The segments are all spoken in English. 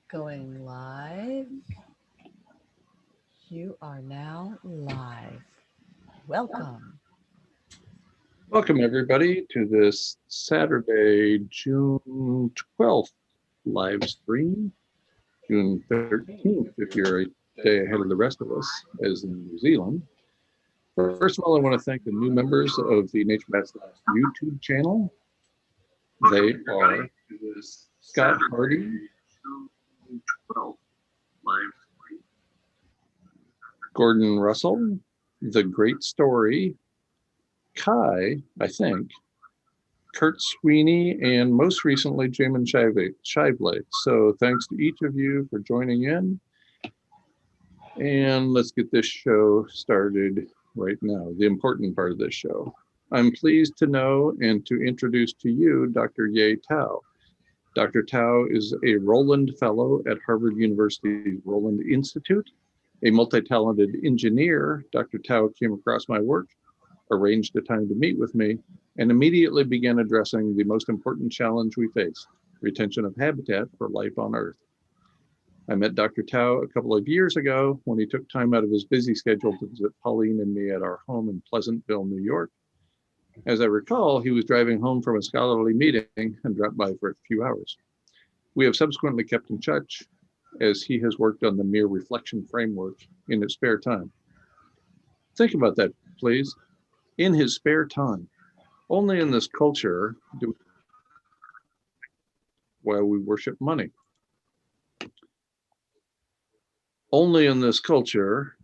Going live. You are now live. Welcome. Welcome, everybody, to this Saturday, June 12th live stream, June 13th, if you're a day ahead of the rest of us, as in New Zealand. First of all, I want to thank the new members of the Nature Bats YouTube channel. They are Scott Hardy, Gordon Russell, The Great Story, Kai, I think, Kurt Sweeney, and most recently, Jamin Shively. So thanks to each of you for joining in. And let's get this show started right now, the important part of this show. I'm pleased to know and to introduce to you Dr. Ye Tao. Dr. Tao is a Roland Fellow at Harvard University's Roland Institute. A multi-talented engineer, Dr. Tao came across my work, arranged a time to meet with me, and immediately began addressing the most important challenge we face, retention of habitat for life on Earth. I met Dr. Tao a couple of years ago when he took time out of his busy schedule to visit Pauline and me at our home in Pleasantville, New York. As I recall, he was driving home from a scholarly meeting and dropped by for a few hours. We have subsequently kept in touch as he has worked on the mere reflection framework in his spare time. Think about that, please. In his spare time. Only in this culture do while we worship money. Only in this culture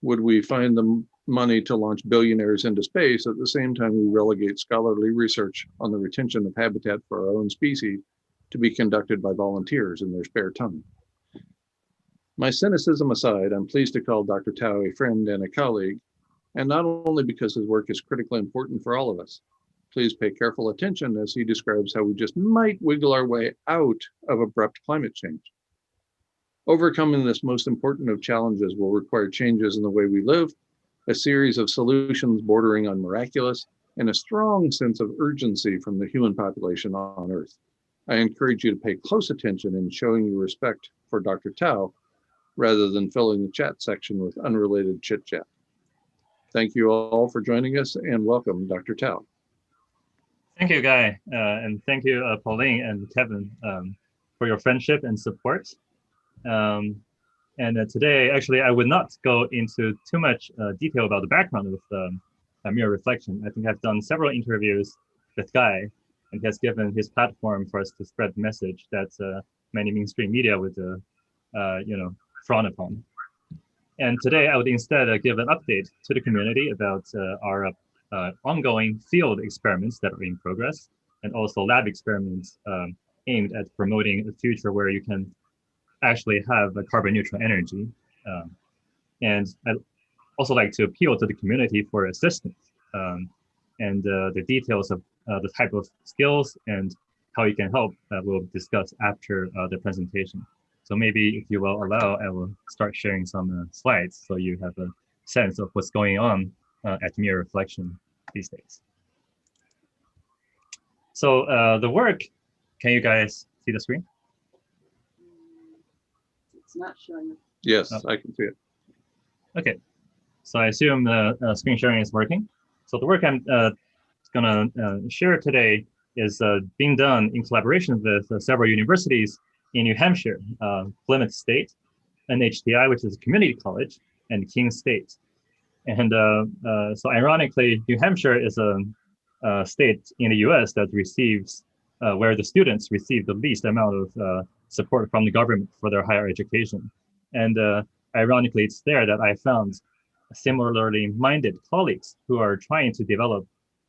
would we find the money to launch billionaires into space at the same time we relegate scholarly research on the retention of habitat for our own species to be conducted by volunteers in their spare time. My cynicism aside, I'm pleased to call Dr. Tao a friend and a colleague, and not only because his work is critically important for all of us. Please pay careful attention as he describes how we just might wiggle our way out of abrupt climate change. Overcoming this most important of challenges will require changes in the way we live, a series of solutions bordering on miraculous, and a strong sense of urgency from the human population on Earth. I encourage you to pay close attention in showing your respect for Dr. Tao, rather than filling the chat section with unrelated chit-chat. Thank you all for joining us, and welcome, Dr. Tao. Thank you, Guy, and thank you, Pauline and Kevin, for your friendship and support. Today, actually, I would not go into too much detail about the background of Mirror Reflection. I think I've done several interviews with Guy, and he has given his platform for us to spread the message that many mainstream media would, frown upon. And today, I would instead give an update to the community about our ongoing field experiments that are in progress, and also lab experiments aimed at promoting a future where you can actually have a carbon neutral energy. And I'd also like to appeal to the community for assistance and the details of the type of skills and how you can help we'll discuss after the presentation. So maybe if you will allow, I will start sharing some slides so you have a sense of what's going on at Mirror Reflection these days. So the work, can you guys see the screen? It's not showing. Yes, I can see it. Okay, so I assume the screen sharing is working. So the work I'm gonna share today is being done in collaboration with several universities in New Hampshire, Plymouth State, NHTI, which is a community college, and King State. And so ironically, New Hampshire is a state in the US that receives, where the students receive the least amount of support from the government for their higher education. And ironically, it's there that I found similarly minded colleagues who are trying to develop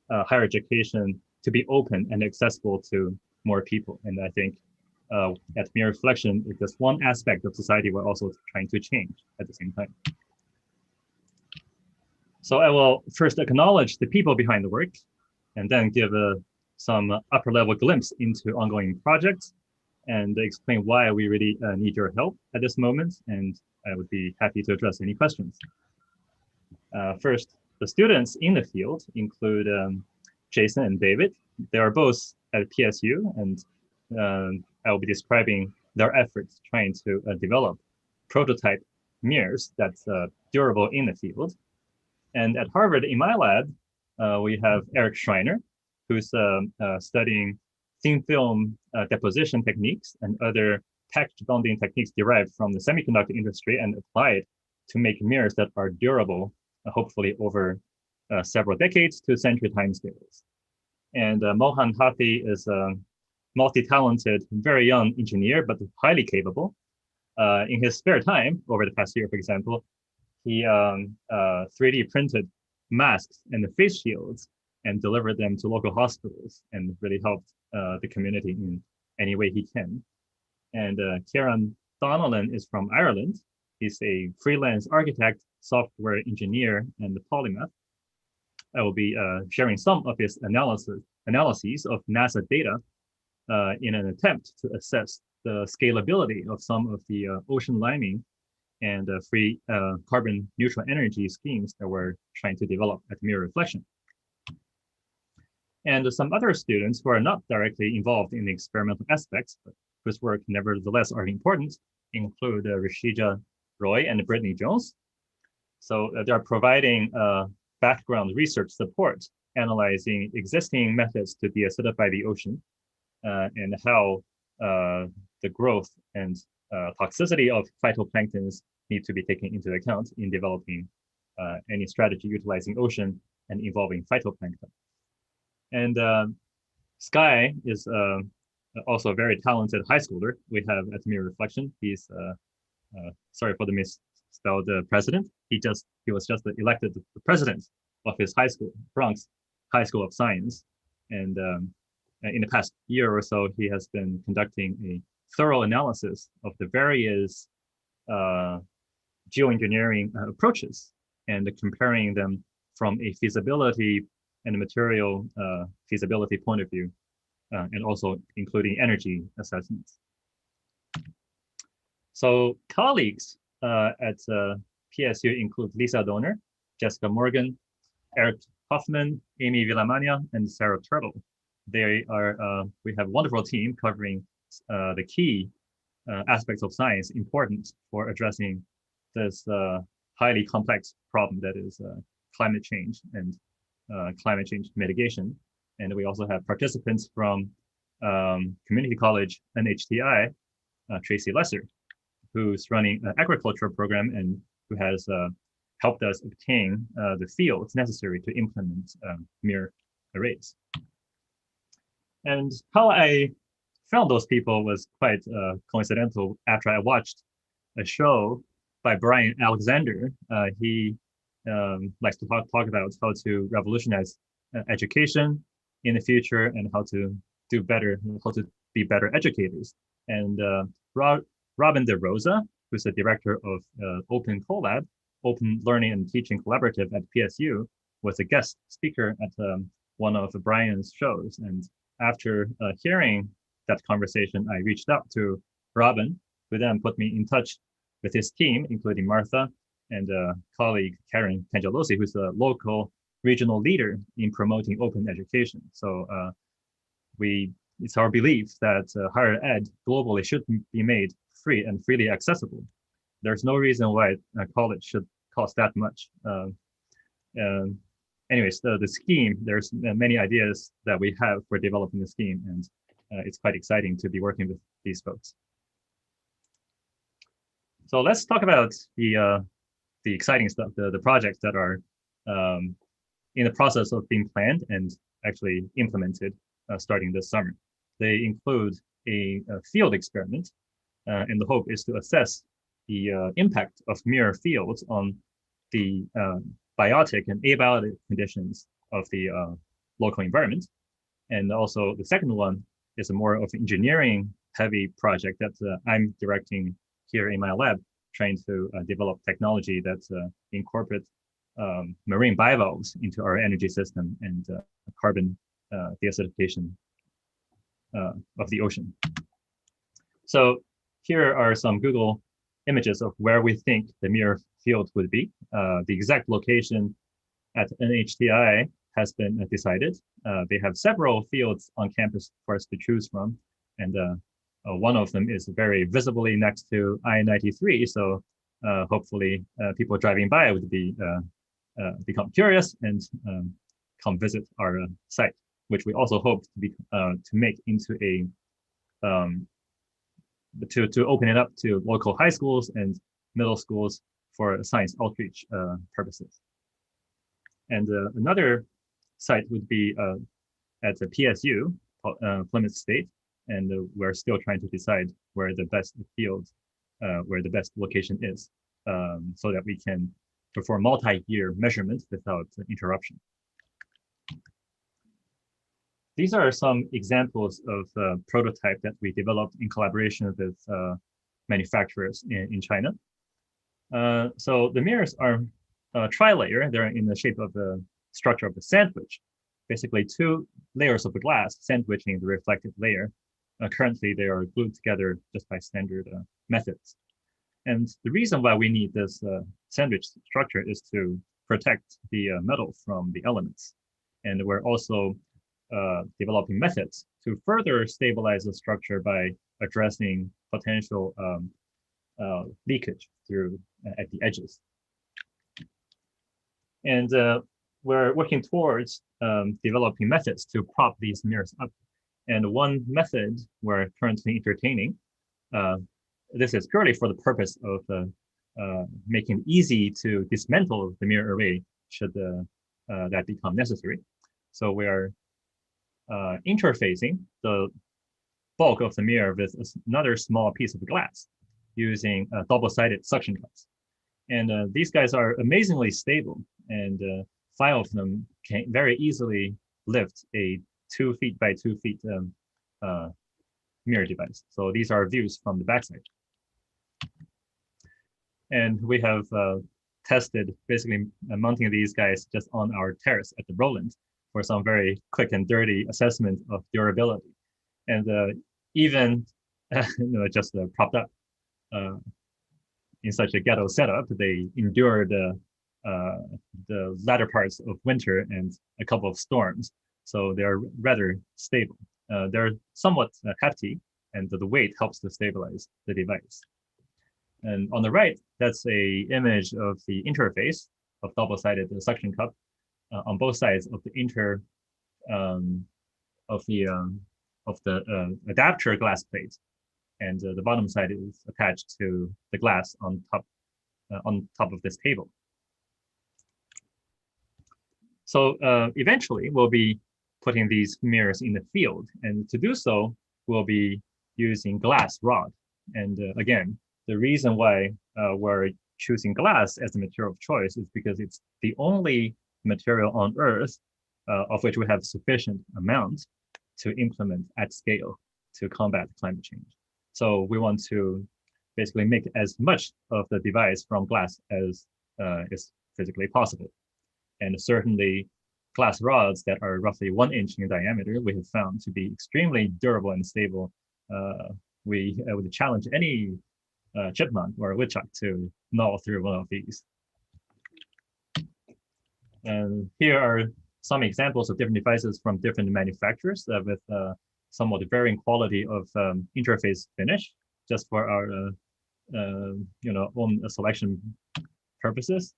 higher education to be open and accessible to more people. And I think at Mirror Reflection, it's just one aspect of society we're also trying to change at the same time. So I will first acknowledge the people behind the work, and then give some upper level glimpse into ongoing projects, and explain why we really need your help at this moment. And I would be happy to address any questions. First, the students in the field include Jason and David. They are both at PSU, and I will be describing their efforts trying to develop prototype mirrors that's durable in the field. And at Harvard, in my lab, we have Eric Schreiner, who's studying thin film deposition techniques and other package bonding techniques derived from the semiconductor industry and applied to make mirrors that are durable, hopefully over several decades to century timescales. And Mohan Hathi is a multi-talented, very young engineer, but highly capable. In his spare time, over the past year, for example, he 3D printed masks and the face shields and delivered them to local hospitals and really helped the community in any way he can. And Kieran Donnellan is from Ireland. He's a freelance architect, software engineer, and polymath. I will be sharing some of his analyses of NASA data in an attempt to assess the scalability of some of the ocean liming and free carbon neutral energy schemes that we're trying to develop at Mirror Reflection. And some other students who are not directly involved in the experimental aspects, but whose work nevertheless are important, include Rashida Roy and Brittany Jones. So they're providing background research support, analyzing existing methods to deacidify the ocean and how the growth and toxicity of phytoplanktons need to be taken into account in developing any strategy utilizing ocean and involving phytoplankton. And Sky is also a very talented high schooler we have at Mirror Reflection. He's, sorry for the misspelled president. He was just elected the president of his high school, Bronx High School of Science. And in the past year or so, he has been conducting a thorough analysis of the various geoengineering approaches and comparing them from a feasibility and a material feasibility point of view, and also including energy assessments. So colleagues at PSU include Lisa Donner, Jessica Morgan, Eric Hoffman, Amy Villamania, and Sarah Turtle. They are, we have a wonderful team covering the key aspects of science important for addressing this highly complex problem that is climate change and climate change mitigation. And we also have participants from Community College NHTI, Tracy Lesser, who's running an aquaculture program and who has helped us obtain the fields necessary to implement mirror arrays. And how I found those people was quite coincidental after I watched a show by Brian Alexander. He likes to talk about how to revolutionize education in the future and how to do better, how to be better educators. And Robin DeRosa, who's the director of Open Collab, Open Learning and Teaching Collaborative at PSU, was a guest speaker at one of Brian's shows. And after hearing that conversation, I reached out to Robin, who then put me in touch with his team, including Martha and colleague Karen Cangelosi, who's a local regional leader in promoting open education. So it's our belief that higher ed globally should be made free and freely accessible. There's no reason why college should cost that much. Anyways, the scheme, there's many ideas that we have for developing the scheme, and it's quite exciting to be working with these folks. So let's talk about the exciting stuff, the projects that are in the process of being planned and actually implemented starting this summer. They include a field experiment, and the hope is to assess the impact of mirror fields on the biotic and abiotic conditions of the local environment. And also the second one is a more of engineering heavy project that I'm directing here in my lab, trying to develop technology that incorporates marine bivalves into our energy system and carbon deacidification of the ocean. So here are some Google images of where we think the mirror field would be. The exact location at NHTI has been decided. They have several fields on campus for us to choose from. And One of them is very visibly next to I-93, so hopefully people driving by would become curious and come visit our site, which we also hope to make into a to open it up to local high schools and middle schools for science outreach purposes. And another site would be at the PSU, Plymouth State, and we're still trying to decide where the best field, where the best location is, so that we can perform multi-year measurements without interruption. These are some examples of prototype that we developed in collaboration with manufacturers in China. So the mirrors are tri-layer. They're in the shape of the structure of a sandwich, basically 2 layers of the glass sandwiching the reflective layer. Currently, they are glued together just by standard methods. And the reason why we need this sandwich structure is to protect the metal from the elements. And we're also developing methods to further stabilize the structure by addressing potential leakage through at the edges. And we're working towards developing methods to prop these mirrors up. And one method we're currently entertaining, this is purely for the purpose of making it easy to dismantle the mirror array should that become necessary. So we are interfacing the bulk of the mirror with another small piece of glass using double-sided suction cups. And these guys are amazingly stable, and 5 of them can very easily lift a 2 feet by 2 feet mirror device. So these are views from the backside. And we have tested basically mounting these guys just on our terrace at the Roland for some very quick and dirty assessment of durability. And even just propped up in such a ghetto setup, they endured the latter parts of winter and a couple of storms. So they're rather stable. They're somewhat hefty, and the weight helps to stabilize the device. And on the right, that's a image of the interface of double-sided suction cup on both sides of the adapter glass plate, and the bottom side is attached to the glass on top of this table. So eventually, we'll be putting these mirrors in the field, and to do so, we'll be using glass rod. And again, the reason why we're choosing glass as the material of choice is because it's the only material on Earth of which we have sufficient amount to implement at scale to combat climate change. So we want to basically make as much of the device from glass as is physically possible. And certainly glass rods that are roughly 1 inch in diameter, we have found to be extremely durable and stable. We would challenge any chipmunk or woodchuck to gnaw through one of these. And here are some examples of different devices from different manufacturers with somewhat varying quality of interface finish, just for our own selection purposes.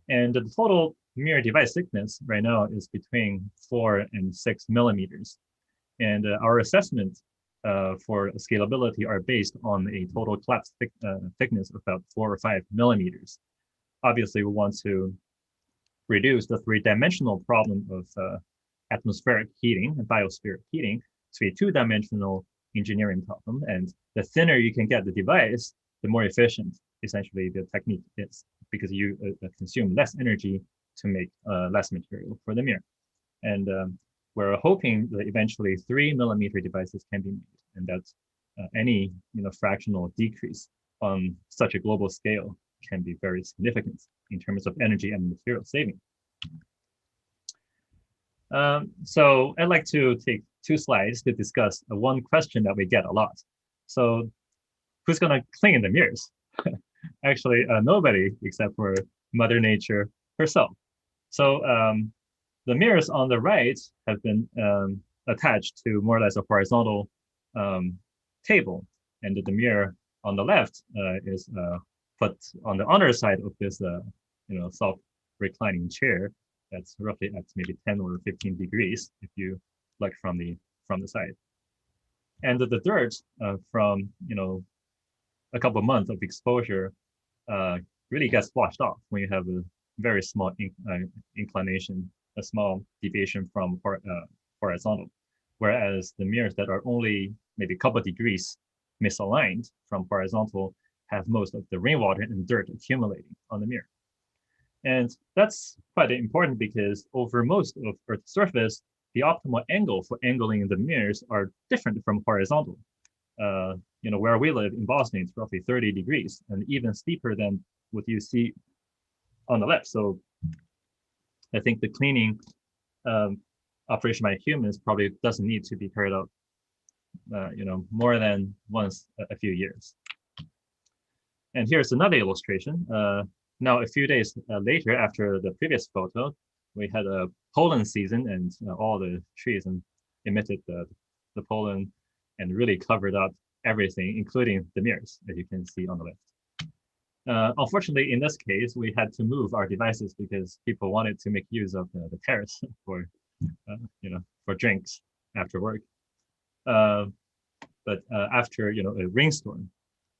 And the total mirror device thickness right now is between 4 and 6 millimeters. And our assessment for scalability are based on a total collapse thickness of about 4 or 5 millimeters. Obviously, we want to reduce the 3-dimensional problem of atmospheric heating and biospheric heating to a 2-dimensional engineering problem. And the thinner you can get the device, the more efficient essentially the technique is, because you consume less energy to make less material for the mirror. And we're hoping that eventually 3 millimeter devices can be made, and that's any fractional decrease on such a global scale can be very significant in terms of energy and material saving. So I'd like to take 2 slides to discuss one question that we get a lot. So who's going to clean the mirrors? Actually, nobody except for Mother Nature herself. So the mirrors on the right have been attached to more or less a horizontal table And the mirror on the left is put on the underside of this self-reclining chair that's roughly at maybe 10 or 15 degrees if you look from the side. And the dirt from a couple of months of exposure really gets washed off when you have a very small inclination, a small deviation from horizontal. Whereas the mirrors that are only maybe a couple of degrees misaligned from horizontal have most of the rainwater and dirt accumulating on the mirror. And that's quite important because over most of Earth's surface, the optimal angle for angling the mirrors are different from horizontal. Where we live in Boston, it's roughly 30 degrees and even steeper than what you see on the left. So I think the cleaning operation by humans probably doesn't need to be carried out, more than once a few years. And here's another illustration. Now, a few days later, after the previous photo, we had a pollen season, and all the trees emitted the pollen and really covered up everything, including the mirrors, as you can see on the left. Unfortunately, in this case, we had to move our devices because people wanted to make use of the terrace for drinks after work. But after a rainstorm,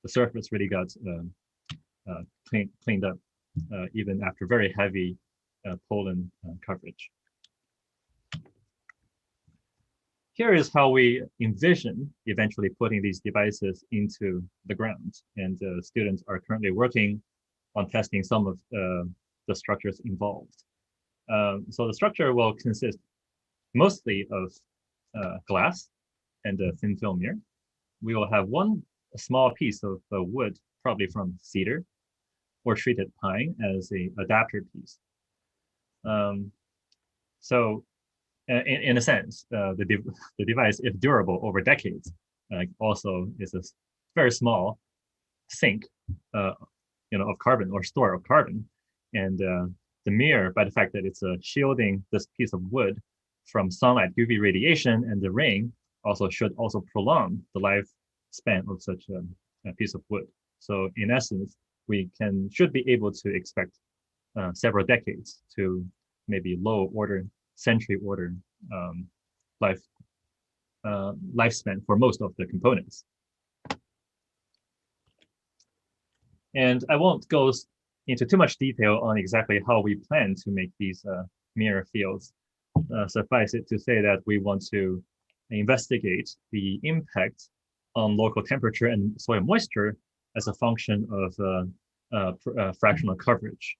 the surface really got cleaned up, even after very heavy pollen coverage. Here is how we envision eventually putting these devices into the ground. And students are currently working on testing some of the structures involved. So the structure will consist mostly of glass and a thin film mirror. We will have a small piece of wood, probably from cedar or treated pine, as an adapter piece. So in a sense, the device, if durable over decades, also is a very small sink of carbon or store of carbon. And the mirror, by the fact that it's shielding this piece of wood from sunlight, UV radiation, and the rain, should prolong the lifespan of such a piece of wood. So in essence, we should be able to expect several decades to maybe low order, century order lifespan for most of the components. And I won't go into too much detail on exactly how we plan to make these mirror fields. Suffice it to say that we want to investigate the impact on local temperature and soil moisture as a function of fractional coverage.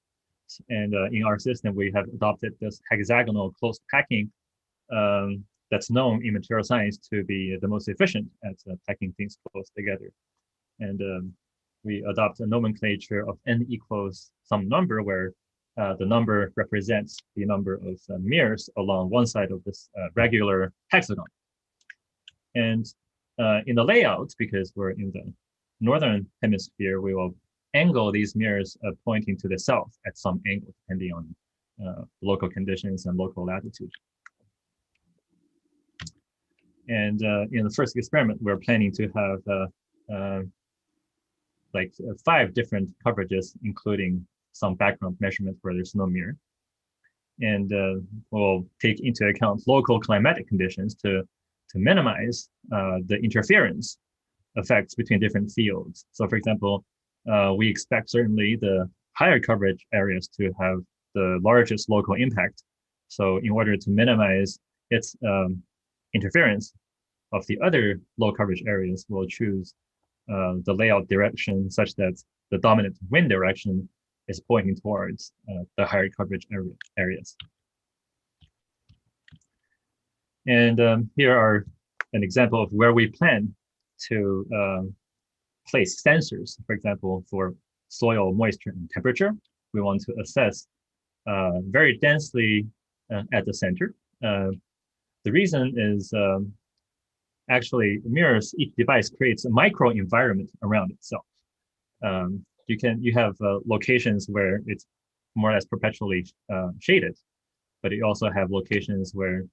And in our system, we have adopted this hexagonal closed packing that's known in material science to be the most efficient at packing things close together. And we adopt a nomenclature of n equals some number where the number represents the number of mirrors along one side of this regular hexagon. And in the layout, because we're in the northern hemisphere, we will angle these mirrors pointing to the south at some angle, depending on local conditions and local latitude. And in the first experiment, we're planning to have 5 different coverages, including some background measurements where there's no mirror. And we'll take into account local climatic conditions to minimize the interference effects between different fields. So for example, we expect certainly the higher coverage areas to have the largest local impact. So in order to minimize its interference of the other low coverage areas, we'll choose the layout direction such that the dominant wind direction is pointing towards the higher coverage areas. And here are an example of where we plan to place sensors. For example, for soil moisture and temperature, we want to assess very densely at the center. The reason is actually mirrors, each device creates a micro environment around itself. You have locations where it's more or less perpetually shaded, but you also have locations where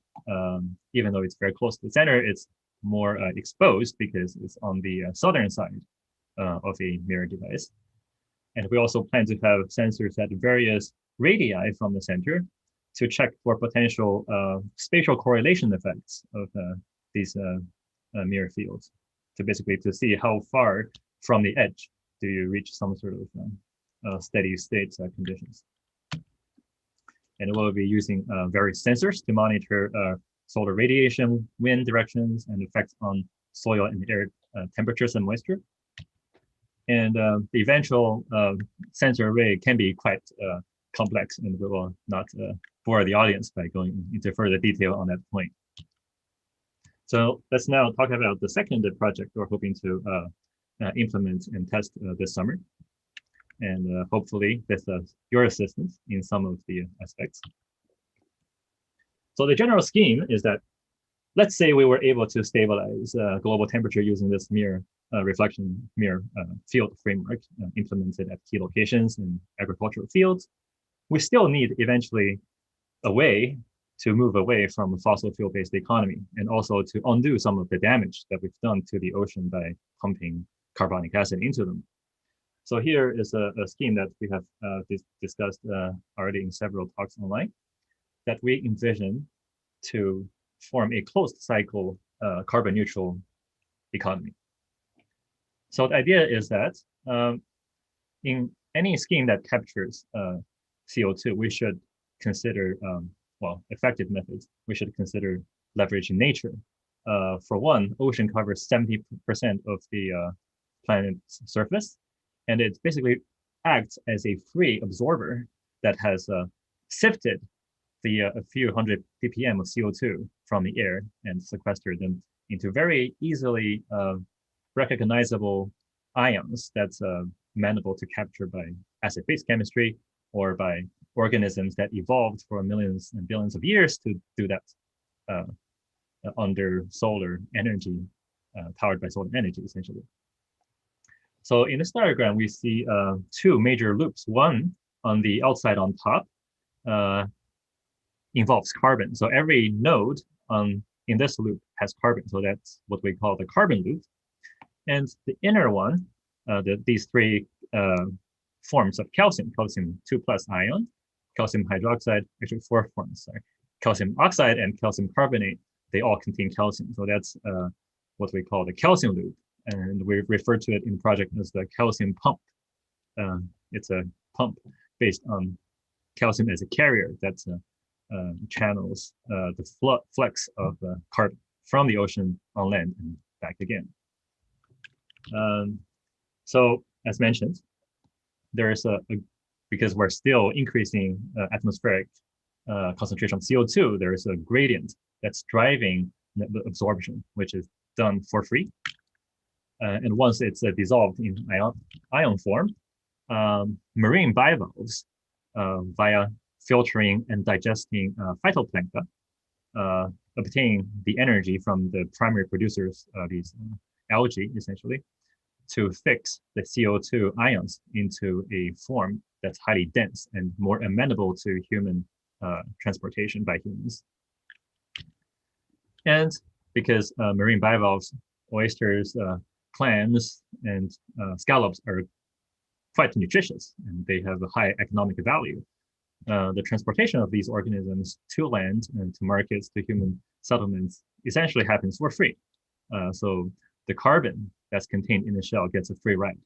even though it's very close to the center, it's more exposed because it's on the southern side of a mirror device. And we also plan to have sensors at various radii from the center to check for potential spatial correlation effects of these mirror fields, to basically to see how far from the edge do you reach some sort of steady state conditions. And we'll be using various sensors to monitor solar radiation, wind directions, and effects on soil and air temperatures and moisture. And the eventual sensor array can be quite complex, and we will not bore the audience by going into further detail on that point. So let's now talk about the second project we're hoping to implement and test this summer, and hopefully with your assistance in some of the aspects. So the general scheme is that, let's say we were able to stabilize global temperature using this mirror reflection mirror field framework implemented at key locations in agricultural fields. We still need eventually a way to move away from a fossil fuel-based economy, and also to undo some of the damage that we've done to the ocean by pumping carbonic acid into them. So here is a scheme that we have discussed already in several talks online, that we envision to form a closed cycle carbon neutral economy. So the idea is that in any scheme that captures CO2, we should consider, well, effective methods. We should consider leveraging nature. For one, ocean covers 70% of the planet's surface, and it basically acts as a free absorber that has sifted the a few hundred ppm of CO2 from the air and sequestered them into very easily recognizable ions that's amenable to capture by acid-base chemistry or by organisms that evolved for millions and billions of years to do that under solar energy, powered by solar energy, essentially. So in this diagram, we see two major loops. One on the outside on top involves carbon. So every node in this loop has carbon. So that's what we call the carbon loop. And the inner one, these three forms of calcium 2+ ion, calcium hydroxide, actually 4 forms, sorry, calcium oxide and calcium carbonate, they all contain calcium. So that's what we call the calcium loop. And we refer to it in the project as the calcium pump. It's a pump based on calcium as a carrier that channels the flux of carbon from the ocean on land and back again. So as mentioned, there's because we're still increasing atmospheric concentration of CO2, there is a gradient that's driving the absorption, which is done for free. And once it's dissolved in ion form, marine bivalves, via filtering and digesting phytoplankton, obtain the energy from the primary producers, these algae, essentially, to fix the CO2 ions into a form that's highly dense and more amenable to human transportation by humans. And because marine bivalves, oysters, clams, and scallops are quite nutritious and they have a high economic value, the transportation of these organisms to land and to markets, to human settlements, essentially happens for free. So the carbon that's contained in the shell gets a free ride.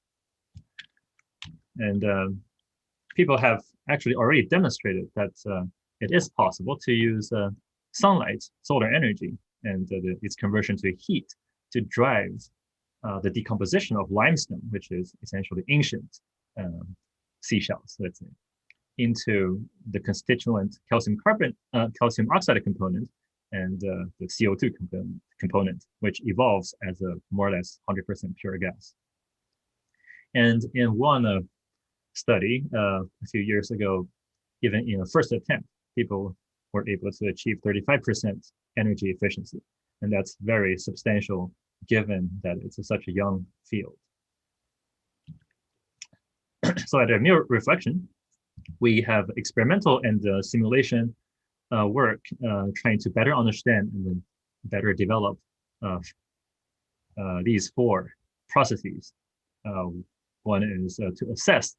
And people have actually already demonstrated that it is possible to use sunlight, solar energy, and its conversion to heat to drive the decomposition of limestone, which is essentially ancient seashells, let's say, into the constituent calcium oxide component and the CO2 component, which evolves as a more or less 100% pure gas. And in one study a few years ago, even in a first attempt, people were able to achieve 35% energy efficiency. And that's very substantial given that it's such a young field. So at Mirror Reflection, we have experimental and simulation work trying to better understand and better develop of these four processes. One is to assess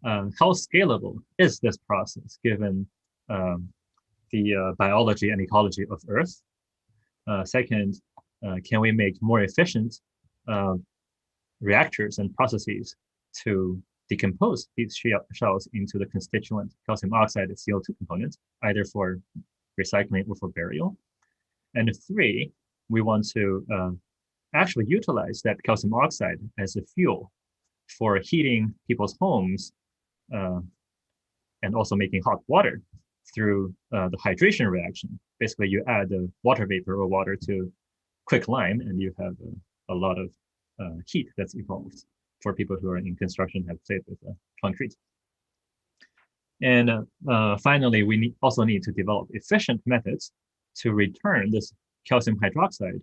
how scalable is this process given the biology and ecology of Earth. Second, can we make more efficient reactors and processes to decompose these shells into the constituent calcium oxide and CO2 components, either for recycling or for burial. And three, we want to actually utilize that calcium oxide as a fuel for heating people's homes and also making hot water through the hydration reaction. Basically, you add the water vapor or water to quicklime, and you have a lot of heat that's evolved for people who are in construction, have played with concrete. And finally, we also need to develop efficient methods to return this calcium hydroxide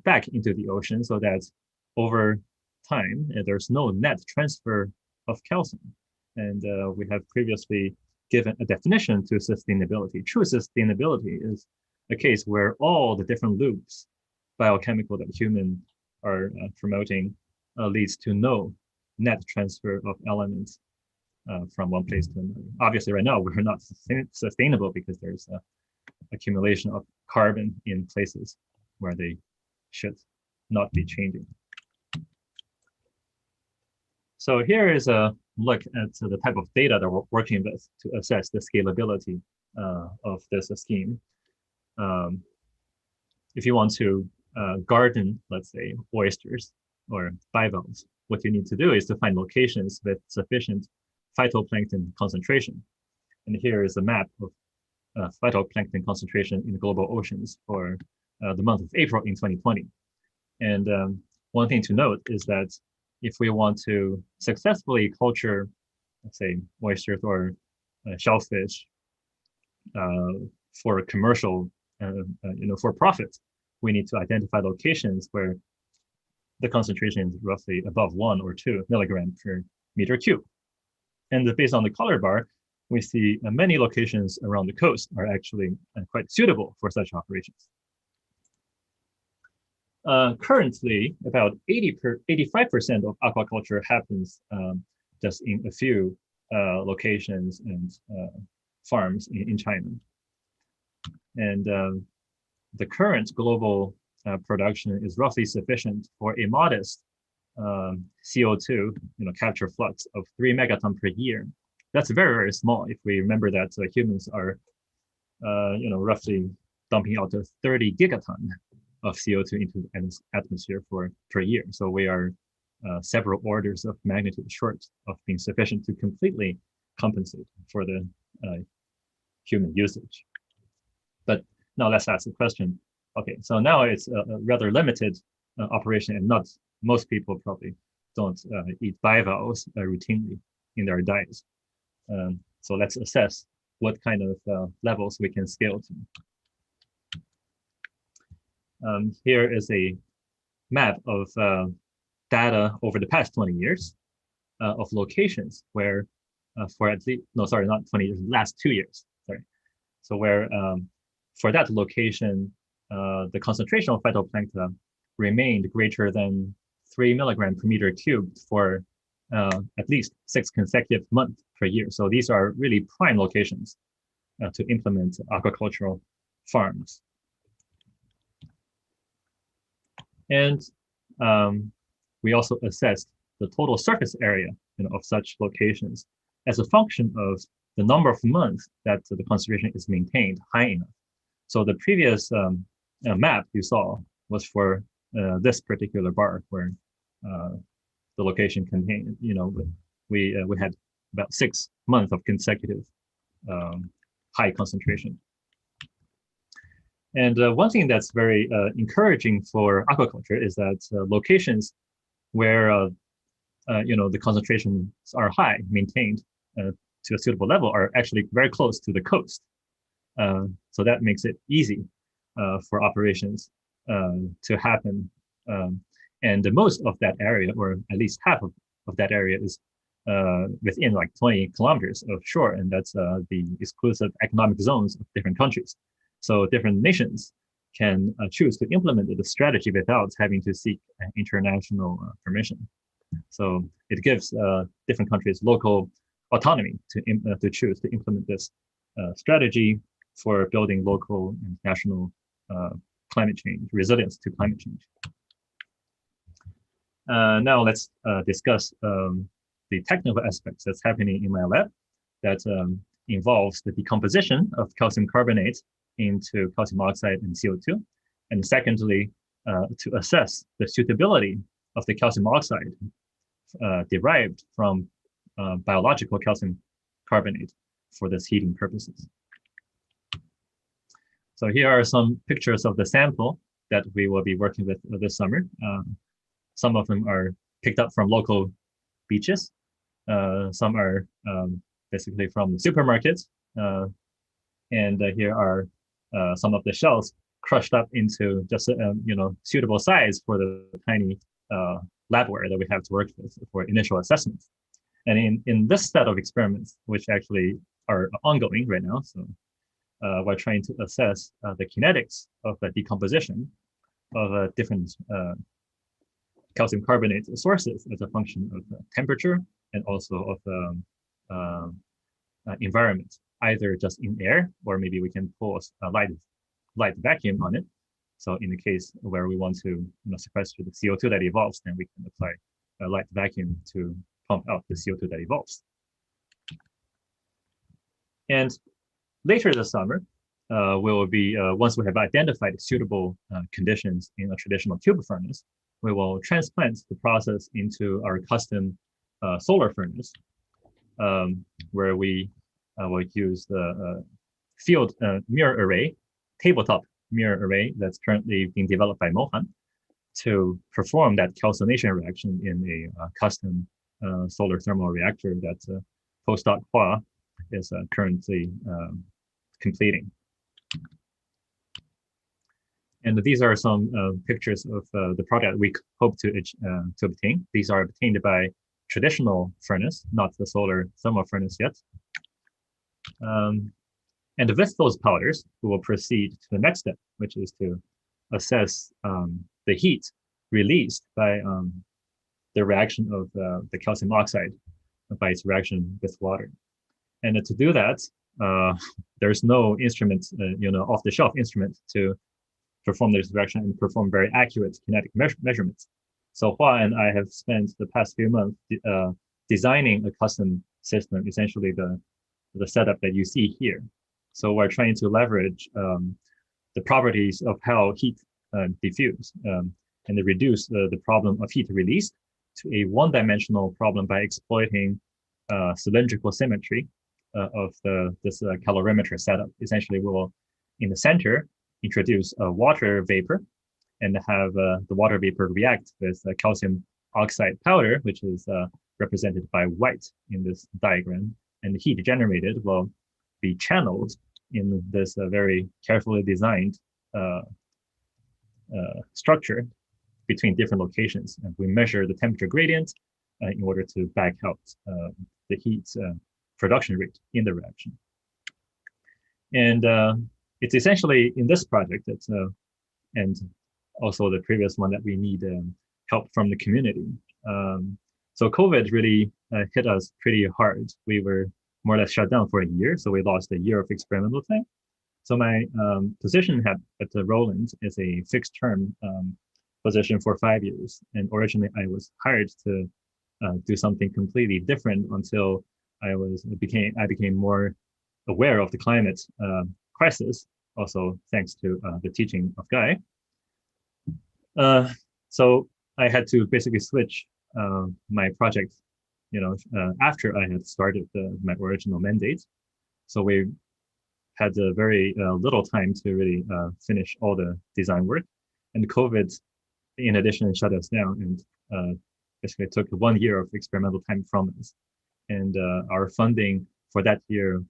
back into the ocean so that over time, there's no net transfer of calcium. And we have previously given a definition to sustainability. True sustainability is a case where all the different loops, biochemical that humans are promoting, leads to no net transfer of elements from one place to another. Obviously, right now, we're not sustainable because there's accumulation of carbon in places where they should not be changing. So here is a look at the type of data that we're working with to assess the scalability of this scheme. If you want to garden, let's say, oysters or bivalves, what you need to do is to find locations with sufficient phytoplankton concentration. And here is a map of phytoplankton concentration in the global oceans for the month of April in 2020. And one thing to note is that if we want to successfully culture, let's say, oysters or shellfish for commercial, for profit, we need to identify locations where the concentration is roughly above 1 or 2 milligrams per meter cube. And based on the color bar, we see many locations around the coast are actually quite suitable for such operations. Currently, about 85% of aquaculture happens just in a few locations and farms in China. And the current global production is roughly sufficient for a modest CO2 capture flux of 3 megaton per year. That's very, very small if we remember that humans are roughly dumping out 30 gigaton of CO2 into the atmosphere per year. So we are several orders of magnitude short of being sufficient to completely compensate for the human usage. But now let's ask the question. Okay, so now it's a rather limited operation, and not most people probably don't eat bivalves routinely in their diets. So let's assess what kind of levels we can scale to. Here is a map of data over the past 20 years of locations where for at least, no, sorry, not 20 years, last 2 years, sorry. So where for that location, the concentration of phytoplankton remained greater than 3 milligrams per meter cubed for at least 6 consecutive months per year. So these are really prime locations to implement aquacultural farms. And we also assessed the total surface area of such locations as a function of the number of months that the concentration is maintained high enough. So the previous map you saw was for this particular bar where the location contained, we had about 6 months of consecutive high concentration. And one thing that's very encouraging for aquaculture is that locations where the concentrations are high, maintained to a suitable level, are actually very close to the coast. So that makes it easy for operations to happen. And most of that area, or at least half of that area, is within like 20 kilometers of shore, and that's the exclusive economic zones of different countries. So different nations can choose to implement the strategy without having to seek international permission. So it gives different countries local autonomy to choose to implement this strategy for building local and national climate change, resilience to climate change. Now let's discuss the technical aspects that's happening in my lab that involves the decomposition of calcium carbonate into calcium oxide and CO2. And secondly, to assess the suitability of the calcium oxide derived from biological calcium carbonate for this heating purposes. So here are some pictures of the sample that we will be working with this summer. Some of them are picked up from local beaches. Some are basically from supermarkets. And here are some of the shells crushed up into just suitable size for the tiny labware that we have to work with for initial assessments. And in this set of experiments, which actually are ongoing right now, so we're trying to assess the kinetics of the decomposition of different calcium carbonate sources as a function of temperature and also of environment, either just in air, or maybe we can pull a light vacuum on it. So in the case where we want to sequester the CO2 that evolves, then we can apply a light vacuum to pump out the CO2 that evolves. And later this summer, we will be, once we have identified suitable conditions in a traditional tube furnace, we will transplant the process into our custom solar furnace, where we will use the field mirror array, tabletop mirror array that's currently being developed by Mohan to perform that calcination reaction in a custom solar thermal reactor that postdoc Hua is currently completing. And these are some pictures of the product we hope to obtain. These are obtained by traditional furnace, not the solar thermal furnace yet. And with those powders, we will proceed to the next step, which is to assess the heat released by the reaction of the calcium oxide by its reaction with water. And to do that, there's no instrument, off-the-shelf instrument to perform this reaction and perform very accurate kinetic measurements. So Hua and I have spent the past few months designing a custom system, essentially the setup that you see here. So we're trying to leverage the properties of how heat diffuse and to reduce the problem of heat released to a one-dimensional problem by exploiting cylindrical symmetry of this calorimeter setup. Essentially, we will, in the center, introduce a water vapor and have the water vapor react with calcium oxide powder, which is represented by white in this diagram. And the heat generated will be channeled in this very carefully designed structure between different locations. And we measure the temperature gradient in order to back out the heat production rate in the reaction. And it's essentially in this project that, and also the previous one, that we need help from the community. So COVID really hit us pretty hard. We were more or less shut down for a year, so we lost a year of experimental time. So my position at the Roland is a fixed term position for 5 years. And originally I was hired to do something completely different until I became more aware of the climate crisis, also thanks to the teaching of Guy. So I had to basically switch my project, after I had started my original mandate. So we had very little time to really finish all the design work. And COVID, in addition, shut us down and basically took 1 year of experimental time from us. And our funding for that year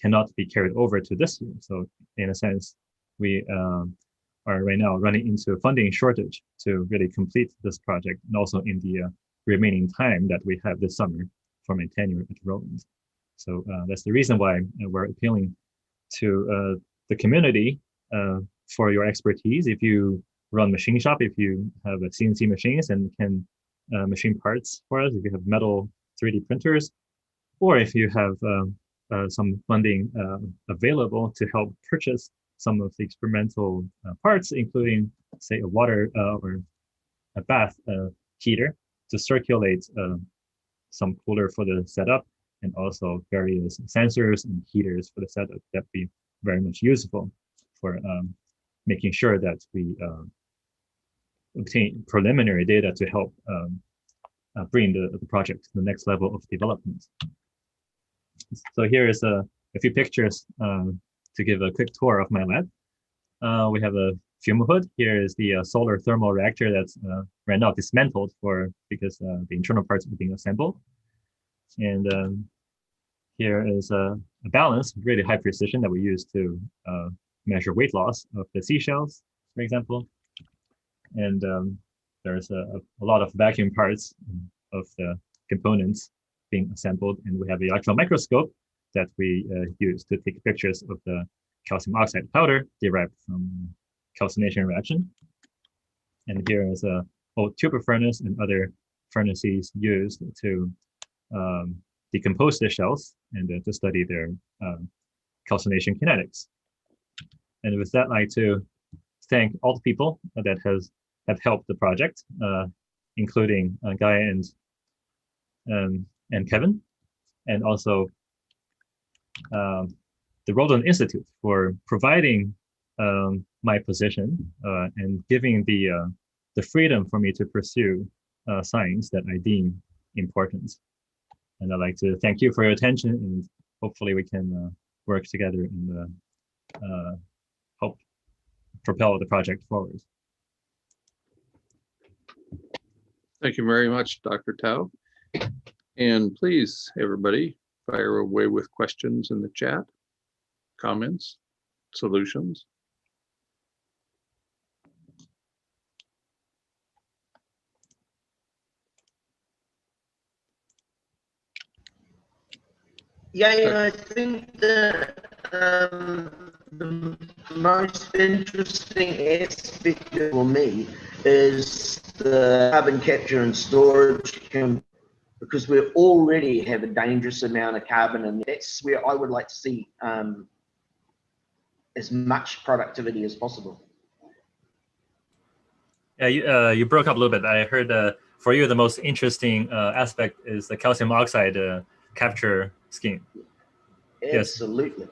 cannot be carried over to this year. So in a sense, we are right now running into a funding shortage to really complete this project, and also in the remaining time that we have this summer for my tenure at Roland. So that's the reason why we're appealing to the community for your expertise. If you run machine shop, if you have a CNC machines and can machine parts for us, if you have metal 3D printers, or if you have some funding available to help purchase some of the experimental parts, including, say, a water or a bath heater to circulate some cooler for the setup, and also various sensors and heaters for the setup that be very much useful for making sure that we obtain preliminary data to help bring the project to the next level of development. So here is a few pictures to give a quick tour of my lab. We have a fume hood. Here is the solar thermal reactor that's right now dismantled because the internal parts are being assembled. And here is a balance, really high precision, that we use to measure weight loss of the seashells, for example. And there's a lot of vacuum parts of the components being assembled. And we have the electron microscope that we use to take pictures of the calcium oxide powder derived from calcination reaction. And here is a old tuber furnace and other furnaces used to decompose the shells and to study their calcination kinetics. And with that, I'd like to thank all the people that have helped the project, including Guy and Kevin, and also the Roland Institute for providing my position and giving the freedom for me to pursue science that I deem important. And I'd like to thank you for your attention, and hopefully we can work together and help propel the project forward. Thank you very much, Dr. Tao. And please, everybody, fire away with questions in the chat, comments, solutions. Yeah, I think the most interesting aspect for me is the carbon capture and storage, because we already have a dangerous amount of carbon, and that's where I would like to see as much productivity as possible. Yeah, you broke up a little bit. I heard for you the most interesting aspect is the calcium oxide capture scheme. Absolutely.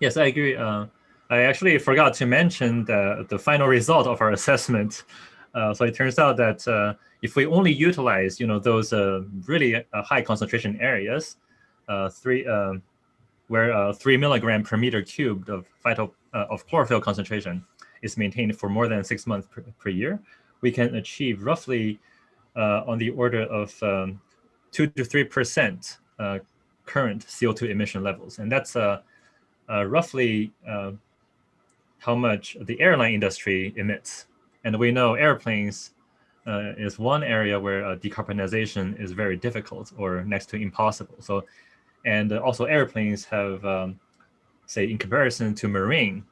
Yes, I agree. I actually forgot to mention the final result of our assessment. So it turns out that if we only utilize, those really high concentration areas, where 3 milligram per meter cubed of chlorophyll concentration is maintained for more than 6 months per year, we can achieve roughly on the order of 2 to 3% current CO2 emission levels, and that's roughly how much the airline industry emits. And we know airplanes is one area where decarbonization is very difficult or next to impossible. So, and also airplanes have, say, in comparison to marine,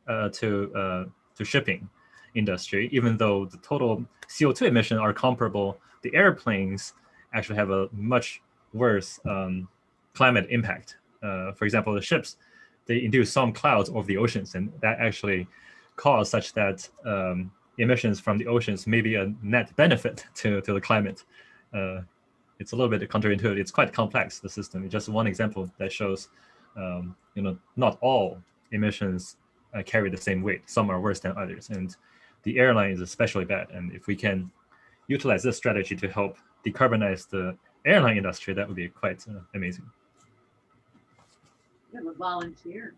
to shipping industry, even though the total CO2 emission are comparable, the airplanes actually have a much worse climate impact. For example, the ships, they induce some clouds over the oceans, and that actually cause such that emissions from the oceans may be a net benefit to the climate. It's a little bit counterintuitive. It's quite complex, the system. It's just one example that shows, not all emissions carry the same weight. Some are worse than others, and the airline is especially bad. And if we can utilize this strategy to help decarbonize the airline industry, that would be quite amazing. You have a volunteer.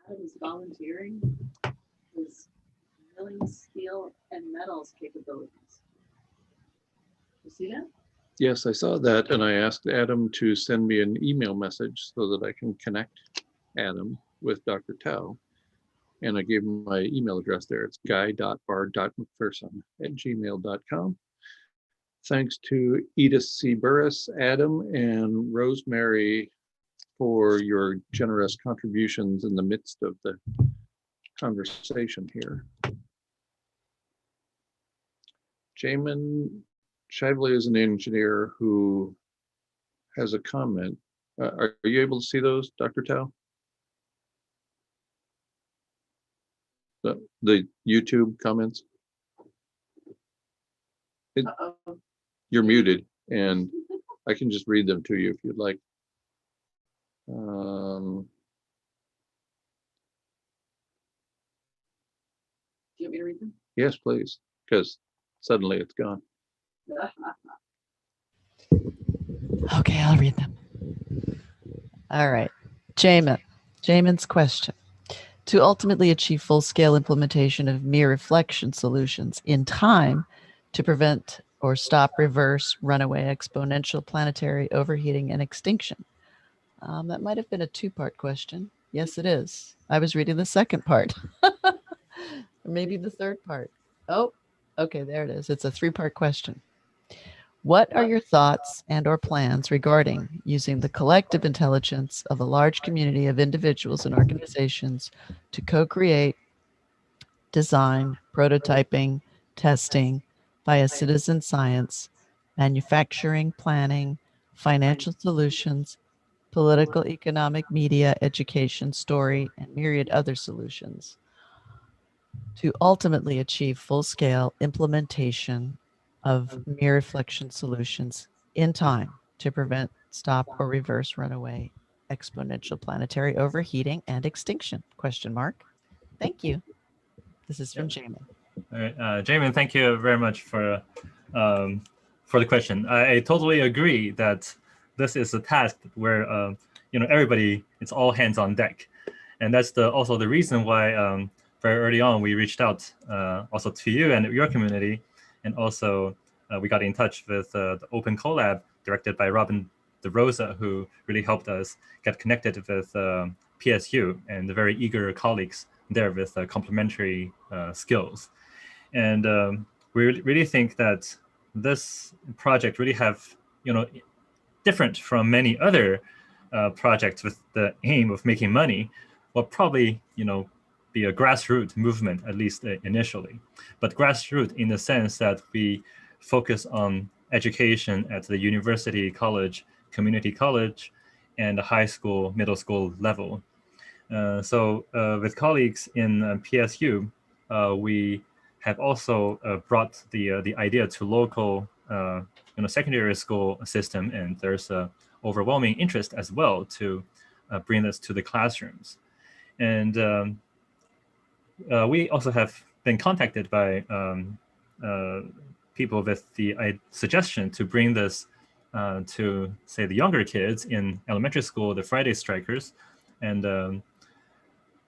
Adam is volunteering his milling steel and metals capabilities. You see that? Yes, I saw that, and I asked Adam to send me an email message so that I can connect Adam with Dr. Tao. And I gave him my email address there. It's guy.r.mcpherson@gmail.com. Thanks to Edith C. Burris, Adam, and Rosemary for your generous contributions in the midst of the conversation here. Jamin Shively is an engineer who has a comment. Are you able to see those, Dr. Tao? The YouTube comments? Uh-oh. You're muted, and I can just read them to you if you'd like. Do you want me to read them? Yes, please, because suddenly it's gone. Okay, I'll read them. All right. Jamin's question. To ultimately achieve full-scale implementation of mere reflection solutions in time to prevent or stop reverse, runaway, exponential planetary overheating and extinction. That might have been a two-part question. Yes, it is. I was reading the second part. Or maybe the third part. Oh, okay, there it is. It's a three-part question. What are your thoughts and or plans regarding using the collective intelligence of a large community of individuals and organizations to co-create, design, prototyping, testing via citizen science, manufacturing, planning, financial solutions, political, economic, media, education, story, and myriad other solutions to ultimately achieve full-scale implementation of mere reflection solutions in time to prevent, stop, or reverse runaway exponential planetary overheating and extinction? Question mark. Thank you. This is from Jamin. All right, Jamin, thank you very much for the question. I totally agree that this is a task where everybody, it's all hands on deck, and that's also the reason why very early on we reached out also to you and your community, and also we got in touch with the Open Collab directed by Robin DeRosa, who really helped us get connected with PSU and the very eager colleagues there with complementary skills. And we really think that this project really have, different from many other projects with the aim of making money, will probably, be a grassroots movement, at least initially. But grassroots in the sense that we focus on education at the university, college, community college, and the high school, middle school level. So with colleagues in PSU, we have also brought the idea to local secondary school system, and there's a overwhelming interest as well to bring this to the classrooms. And we also have been contacted by people with the suggestion to bring this to, say, the younger kids in elementary school, the Friday Strikers. And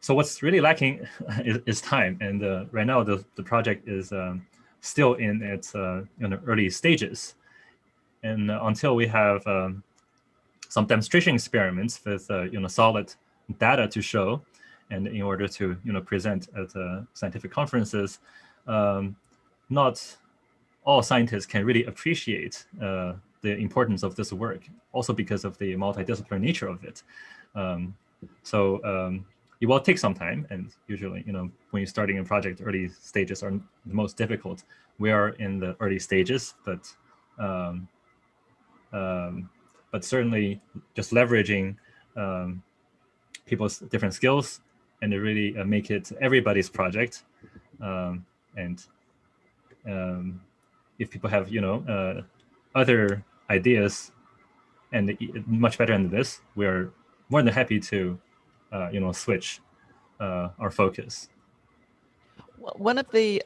so what's really lacking is time. And right now the project is still in its early stages. And until we have some demonstration experiments with solid data to show, and in order to present at scientific conferences, not all scientists can really appreciate the importance of this work, also because of the multidisciplinary nature of it. So it will take some time, and usually, when you're starting a project, early stages are the most difficult. We are in the early stages, but certainly just leveraging people's different skills and to really make it everybody's project. And if people have, other ideas and much better than this, we're more than happy to, switch our focus. One of the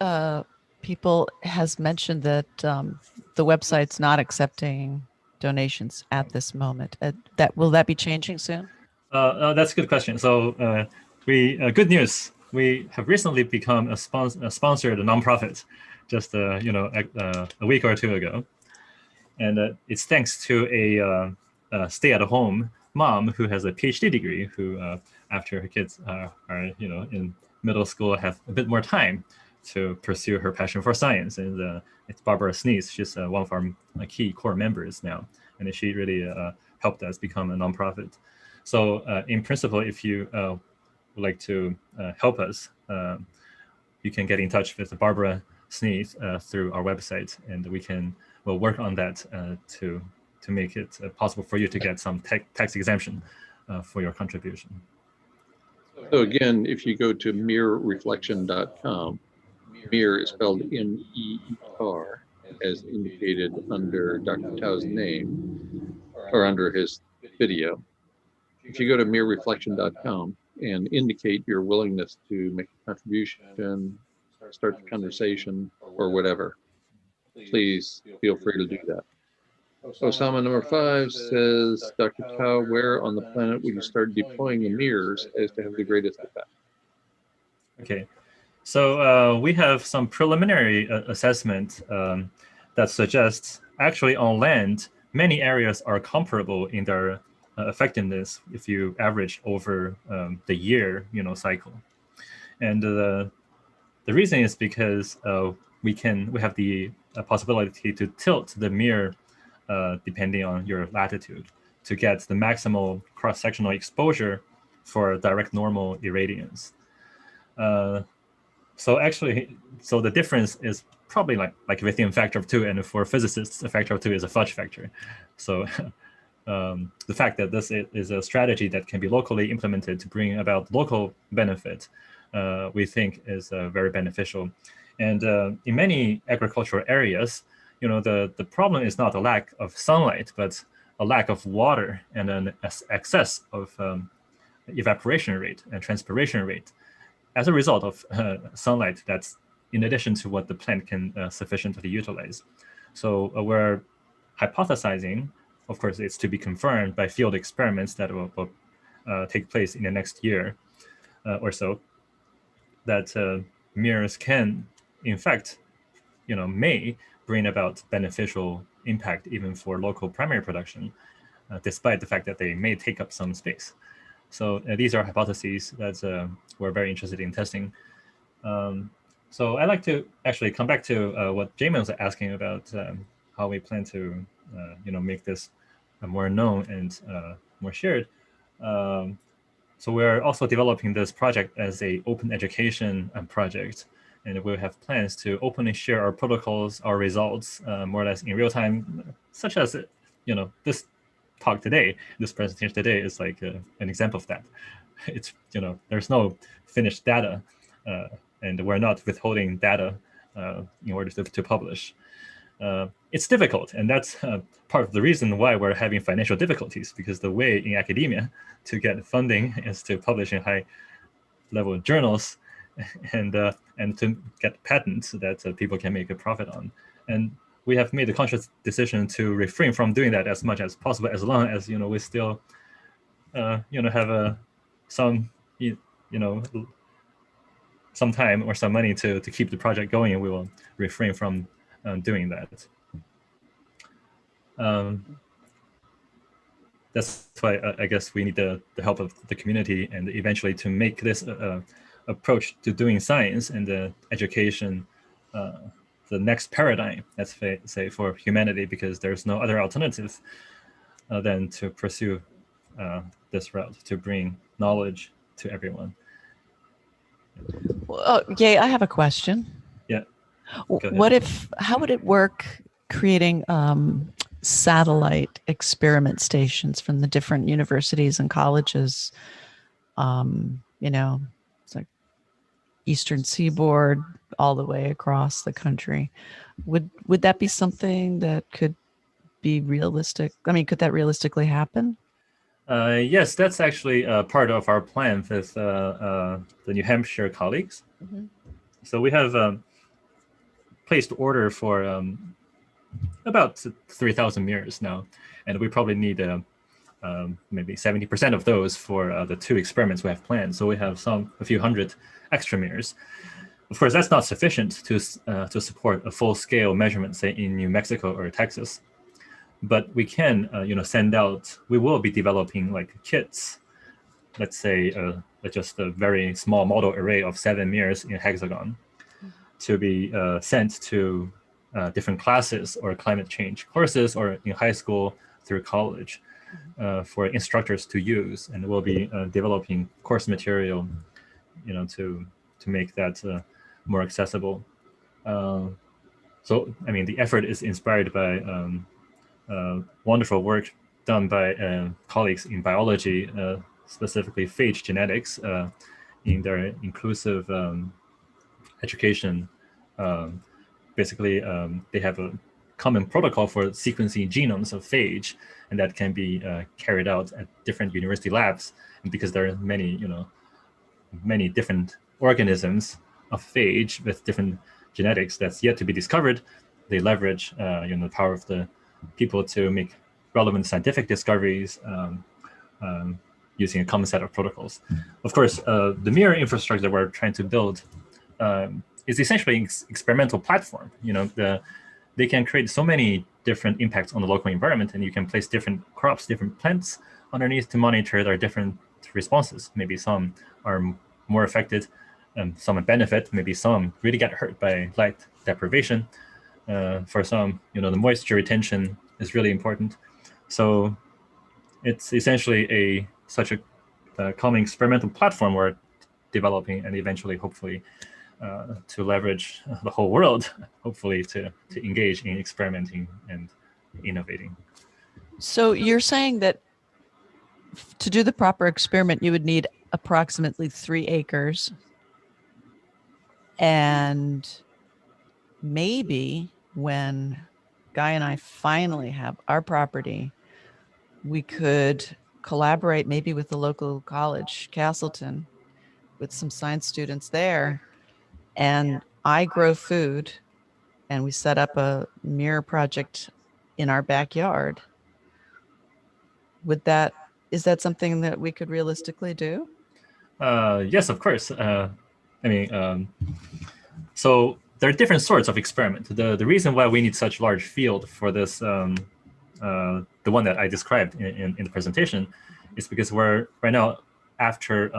people has mentioned that the website's not accepting donations at this moment. Will that be changing soon? That's a good question. So good news. We have recently become a sponsored nonprofit, just a week or two ago, and it's thanks to a stay-at-home mom who has a PhD degree, who after her kids are in middle school have a bit more time to pursue her passion for science. And it's Barbara Sneeze. She's one of our key core members now, and she really helped us become a nonprofit. So in principle, if you would like to help us, you can get in touch with Barbara Sneath through our website, and we'll work on that to make it possible for you to get some tax exemption for your contribution. So again, if you go to mirrorreflection.com, mirror is spelled M-E-R, as indicated under Dr. Tao's name or under his video. If you go to mirrorreflection.com and indicate your willingness to make a contribution, start the conversation, or whatever, please feel free to do that. Osama number 5 says, Dr. Tao, where on the planet would you start deploying the mirrors as to have the greatest effect? Okay, so we have some preliminary assessment that suggests actually on land, many areas are comparable in their effectiveness if you average over the year, cycle. And the reason is because we have the possibility to tilt the mirror depending on your latitude to get the maximal cross-sectional exposure for direct normal irradiance. So the difference is probably like within a factor of 2, and for physicists, a factor of 2 is a fudge factor. So the fact that this is a strategy that can be locally implemented to bring about local benefit, we think is very beneficial. And in many agricultural areas, the problem is not a lack of sunlight, but a lack of water and an excess of evaporation rate and transpiration rate as a result of sunlight that's in addition to what the plant can sufficiently utilize. So we're hypothesizing, of course, it's to be confirmed by field experiments that will take place in the next year or so, that mirrors can, in fact, may bring about beneficial impact even for local primary production, despite the fact that they may take up some space. So these are hypotheses that we're very interested in testing. So I'd like to actually come back to what Jamin was asking about how we plan to, make this more known and more shared. So we're also developing this project as an open education project, and we have plans to openly share our protocols, our results, more or less in real time, such as, this talk today, this presentation today is like an example of that. It's, there's no finished data, and we're not withholding data in order to publish. It's difficult, and that's part of the reason why we're having financial difficulties, because the way in academia to get funding is to publish in high-level journals and to get patents that people can make a profit on. And we have made a conscious decision to refrain from doing that as much as possible, as long as we still have some some time or some money to keep the project going, and we will refrain from doing that. That's why I guess we need the help of the community, and eventually to make this approach to doing science and education the next paradigm, let's say, for humanity, because there's no other alternative than to pursue this route to bring knowledge to everyone. Well, Gay, I have a question. Yeah. How would it work creating satellite experiment stations from the different universities and colleges? It's like Eastern Seaboard all the way across the country. Would that be something that could be realistic? I mean, could that realistically happen? Yes, that's actually part of our plan with the New Hampshire colleagues. Mm-hmm. So we have placed order for about 3,000 mirrors now, and we probably need maybe 70% of those for the 2 experiments we have planned. So we have a few hundred extra mirrors. Of course, that's not sufficient to support a full-scale measurement, say in New Mexico or Texas. But we can, send out. We will be developing like kits. Let's say just a very small model array of 7 mirrors in hexagon, to be sent to different classes or climate change courses, or in high school through college. for instructors to use, and we'll be developing course material, to make that more accessible. So, I mean, the effort is inspired by wonderful work done by colleagues in biology, specifically phage genetics, in their inclusive education. Basically, they have a common protocol for sequencing genomes of phage, and that can be carried out at different university labs. And because there are many different organisms of phage with different genetics that's yet to be discovered, they leverage the power of the people to make relevant scientific discoveries using a common set of protocols. Of course, the mirror infrastructure that we're trying to build is essentially an experimental platform. They can create so many different impacts on the local environment, and you can place different crops, different plants underneath to monitor their different responses. Maybe some are more affected, some benefit, maybe some really get hurt by light deprivation. For some, the moisture retention is really important. So it's essentially such a common experimental platform we're developing, and eventually, hopefully, to leverage the whole world, hopefully to engage in experimenting and innovating. So you're saying that to do the proper experiment, you would need approximately 3 acres, and maybe when Guy and I finally have our property, we could collaborate maybe with the local college, Castleton, with some science students there, and I grow food, and we set up a mirror project in our backyard. Is that something that we could realistically do? Yes, of course. So there are different sorts of experiment. The reason why we need such large field for this, the one that I described in the presentation, is because we're right now after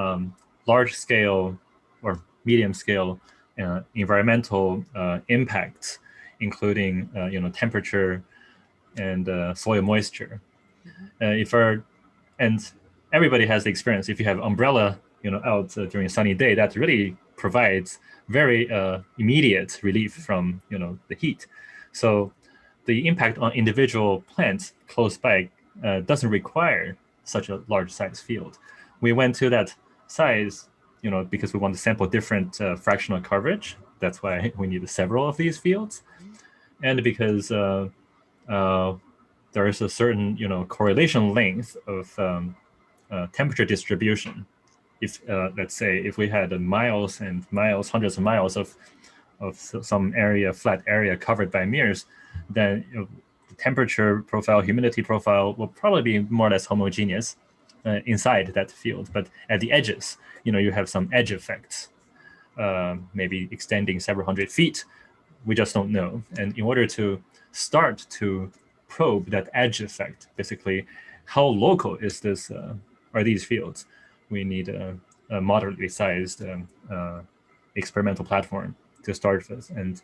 large scale or medium scale environmental impacts, including temperature and soil moisture. And everybody has the experience. If you have umbrella out during a sunny day, that really provides very immediate relief from the heat. So the impact on individual plants close by doesn't require such a large size field. We went to that size because we want to sample different fractional coverage. That's why we need several of these fields, and because there is a certain correlation length of temperature distribution. If let's say if we had miles and miles, hundreds of miles of some area, flat area covered by mirrors, then the temperature profile, humidity profile will probably be more or less homogeneous inside that field. But at the edges, you have some edge effects, maybe extending several hundred feet. We just don't know. And in order to start to probe that edge effect, basically, how local is this? Are these fields? We need a moderately sized experimental platform to start with, and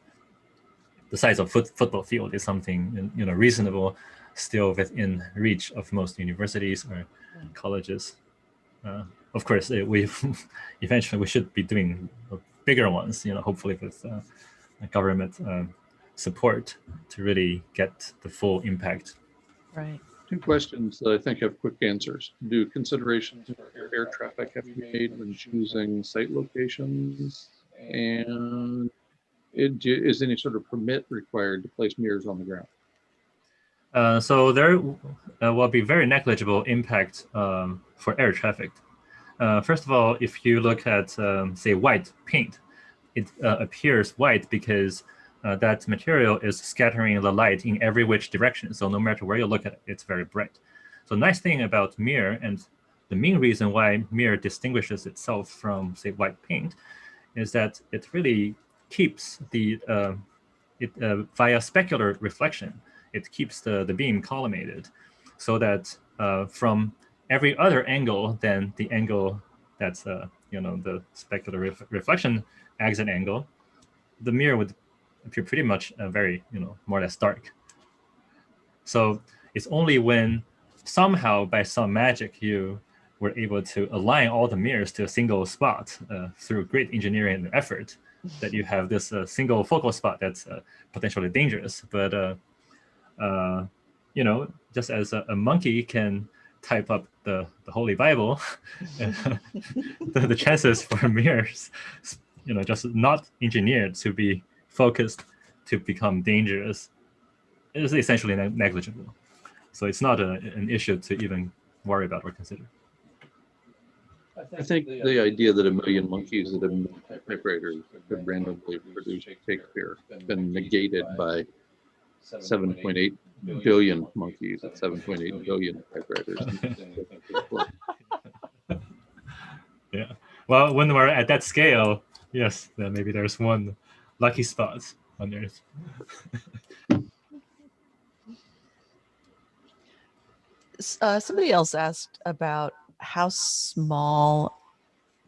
the size of football field is something reasonable, still within reach of most universities or colleges. Of course, we eventually we should be doing bigger ones. Hopefully with government support to really get the full impact. Right. 2 questions that I think have quick answers. Do considerations for air traffic have to be made when choosing site locations? And is any sort of permit required to place mirrors on the ground? So there will be very negligible impact for air traffic. First of all, if you look at, say, white paint, it appears white because that material is scattering the light in every which direction. So no matter where you look at it, it's very bright. So the nice thing about mirror, and the main reason why mirror distinguishes itself from, say, white paint, is that it really keeps the, via specular reflection, it keeps the beam collimated, so that from every other angle than the angle that's, the specular reflection exit angle, the mirror would appear pretty much very, more or less dark. So it's only when somehow by some magic you were able to align all the mirrors to a single spot through great engineering and effort, that you have this single focal spot that's potentially dangerous. But you know, just as a monkey can type up the Holy Bible, the chances for mirrors, you know, just not engineered to be focused to become dangerous is essentially negligible. So it's not an issue to even worry about or consider. I think the idea that a million monkeys at a typewriter could randomly produce Shakespeare has been negated by 7.8 billion monkeys at 7.8 billion typewriters. Yeah. Well, when we're at that scale, yes, then maybe there's one lucky spot on Earth. Somebody else asked about how small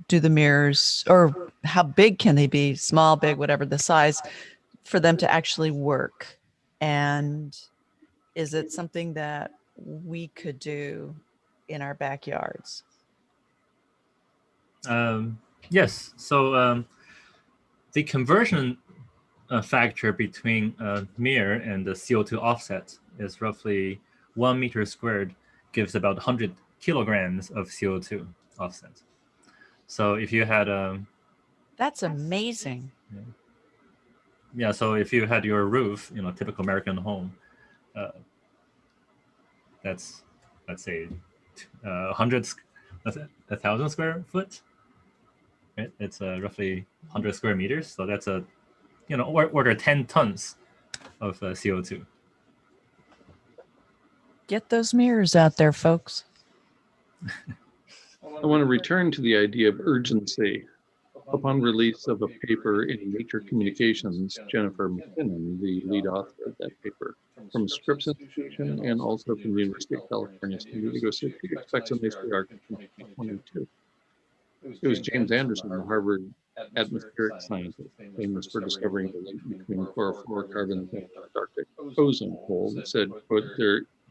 do the mirrors, or how big can they be, small, big, whatever the size, for them to actually work? And is it something that we could do in our backyards? Yes. So the conversion factor between mirror and the CO2 offset is roughly 1 meter squared gives about 100 kilograms of CO2 offset. So if you had That's amazing. yeah, so if you had your roof, you know, typical American home, that's, let's say 1,000 square foot, right? It's roughly 100 square meters. So that's a, you know, order 10 tons of CO2. Get those mirrors out there, folks. I want to return to the idea of urgency. Upon release of a paper in Nature Communications, Jennifer McKinnon, the lead author of that paper, from Scripps Institution and also from the University of California, San Diego City, expects a nice arc in 2022. It was James Anderson, the Harvard atmospheric scientist, famous for discovering the link between chlorofluorocarbons and the Antarctic ozone hole, that said, quote,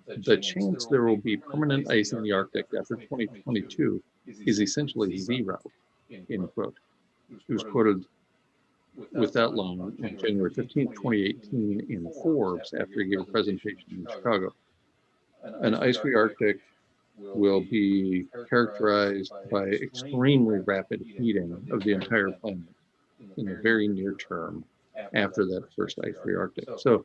the chance there will be permanent ice in the Arctic after 2022 is essentially zero, end quote. He was quoted with that line on January 15, 2018 in Forbes after he gave a presentation in Chicago. An ice-free Arctic will be characterized by extremely rapid heating of the entire planet in the very near term after that first ice-free Arctic. So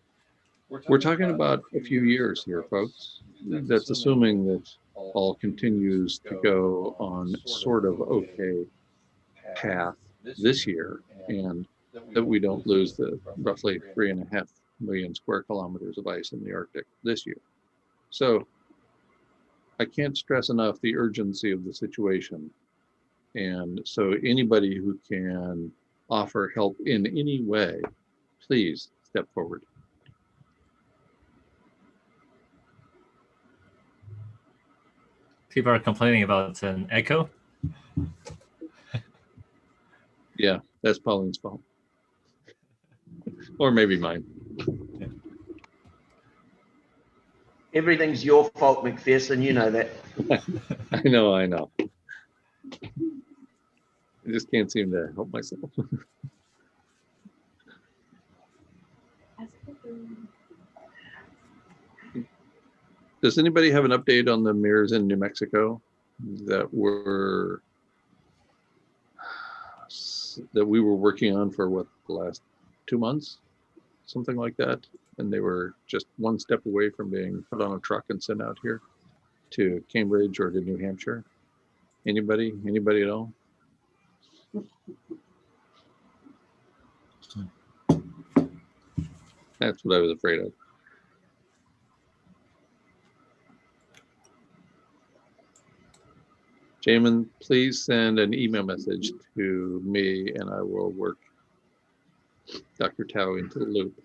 we're talking about a few years here, folks. That's assuming that all continues to go on sort of okay path this year, and that we don't lose the roughly 3.5 million square kilometers of ice in the Arctic this year. So I can't stress enough the urgency of the situation. And so anybody who can offer help in any way, please step forward. People are complaining about an echo. Yeah, that's Pauline's fault. Or maybe mine. Everything's your fault, McPherson. You know that. I know. I just can't seem to help myself. Does anybody have an update on the mirrors in New Mexico that we were working on for what, the last 2 months, something like that, and they were just one step away from being put on a truck and sent out here to Cambridge or to New Hampshire? Anybody at all? That's what I was afraid of. Jamin, please send an email message to me and I will work Dr. Tao into the loop.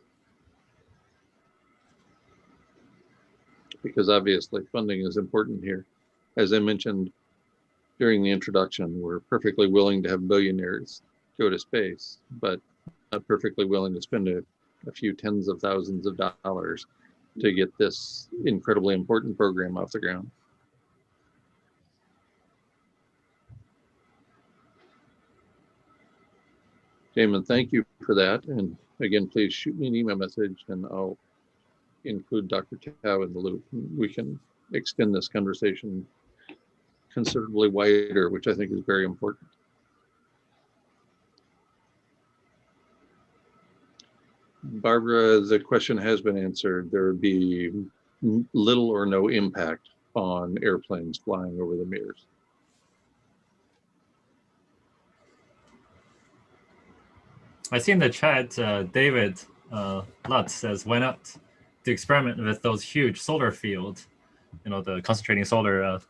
Because obviously funding is important here. As I mentioned during the introduction, we're perfectly willing to have billionaires go to space, but not perfectly willing to spend a few tens of thousands of dollars to get this incredibly important program off the ground. Damon, thank you for that. And again, please shoot me an email message and I'll include Dr. Tao in the loop. We can extend this conversation considerably wider, which I think is very important. Barbara, the question has been answered. There would be little or no impact on airplanes flying over the mirrors. I see in the chat, David Lutz says, why not to experiment with those huge solar fields, the concentrating solar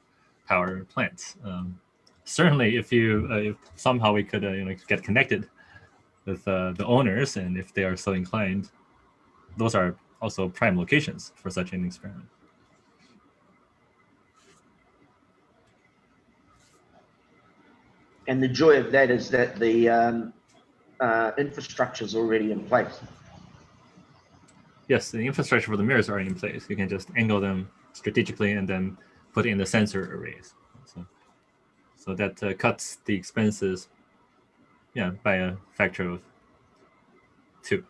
power plants. Certainly, if somehow we could get connected with the owners, and if they are so inclined, those are also prime locations for such an experiment. And the joy of that is that the infrastructure is already in place. Yes, the infrastructure for the mirrors are in place. You can just angle them strategically and then put in the sensor arrays. So that cuts the expenses, by a factor of 2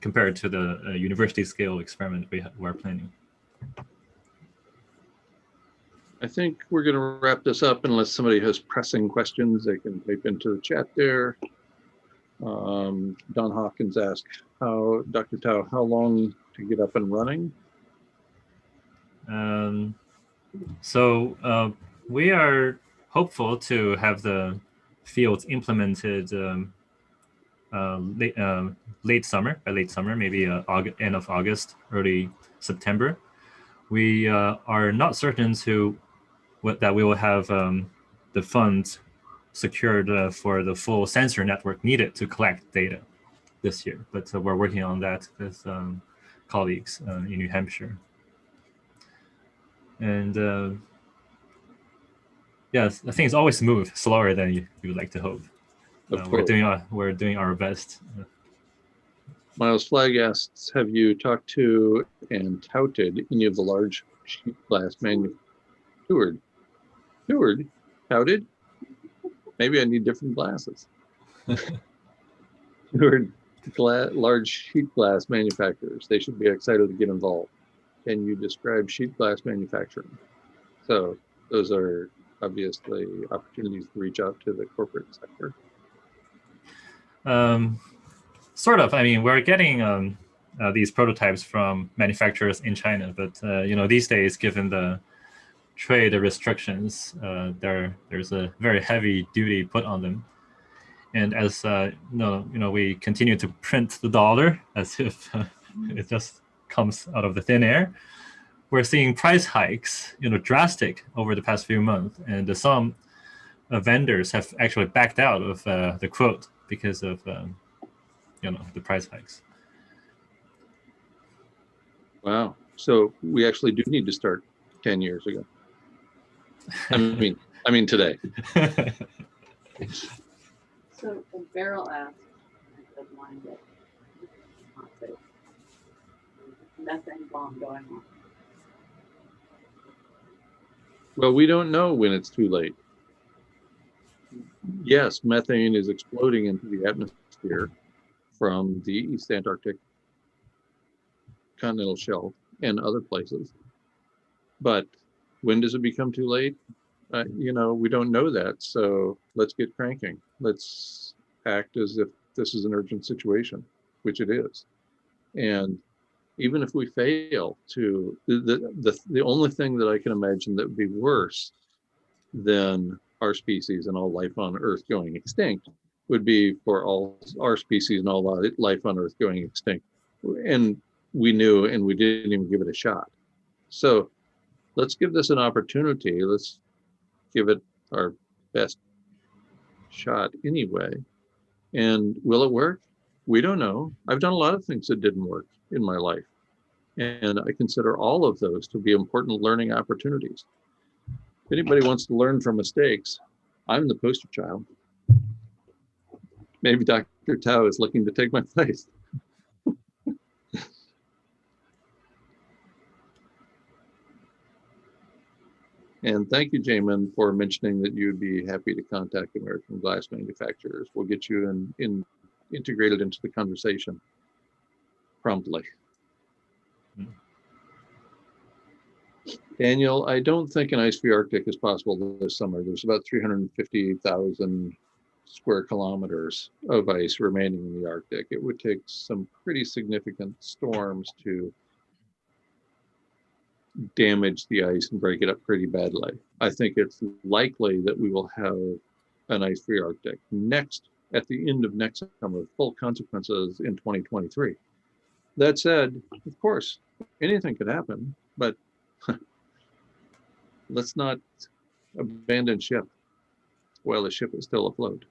compared to the university scale experiment we're planning. I think we're going to wrap this up unless somebody has pressing questions they can type into the chat there. Don Hawkins asked, Dr. Tao, how long to get up and running? So we are hopeful to have the fields implemented late summer, maybe end of August, early September. We are not certain that we will have the funds secured for the full sensor network needed to collect data this year, but we're working on that with colleagues in New Hampshire. And yes, things always move slower than you would like to hope. We're doing our best. Miles Flagg asks, have you talked to and touted any of the large sheet glass manufacturers? Touted? Maybe I need different glasses. Large sheet glass manufacturers. They should be excited to get involved. Can you describe sheet glass manufacturing? So those are obviously opportunities to reach out to the corporate sector. Sort of. I mean, we're getting these prototypes from manufacturers in China, but these days, given the trade restrictions, there's a very heavy duty put on them. And as we continue to print the dollar as if it just comes out of the thin air, we're seeing price hikes, drastic over the past few months, and some vendors have actually backed out of the quote because of the price hikes. Wow. So we actually do need to start 10 years ago. I mean today. So a barrel asked, I said line that not safe. Methane bomb going on. Well, we don't know when it's too late. Yes, methane is exploding into the atmosphere from the East Antarctic continental shelf and other places. But when does it become too late? We don't know that. So let's get cranking. Let's act as if this is an urgent situation, which it is. And even if we fail to, the only thing that I can imagine that would be worse than our species and all life on Earth going extinct would be for all our species and all life on Earth going extinct. And we knew, and we didn't even give it a shot. So let's give this an opportunity. Let's give it our best shot anyway. And will it work? We don't know. I've done a lot of things that didn't work in my life. And I consider all of those to be important learning opportunities. If anybody wants to learn from mistakes, I'm the poster child. Maybe Dr. Tao is looking to take my place. And thank you, Jamin, for mentioning that you'd be happy to contact American glass manufacturers. We'll get you integrated into the conversation promptly. Daniel, I don't think an ice-free Arctic is possible this summer. There's about 350,000 square kilometers of ice remaining in the Arctic. It would take some pretty significant storms to damage the ice and break it up pretty badly. I think it's likely that we will have an ice-free Arctic at the end of next summer, full consequences in 2023. That said, of course, anything could happen, but let's not abandon ship while the ship is still afloat.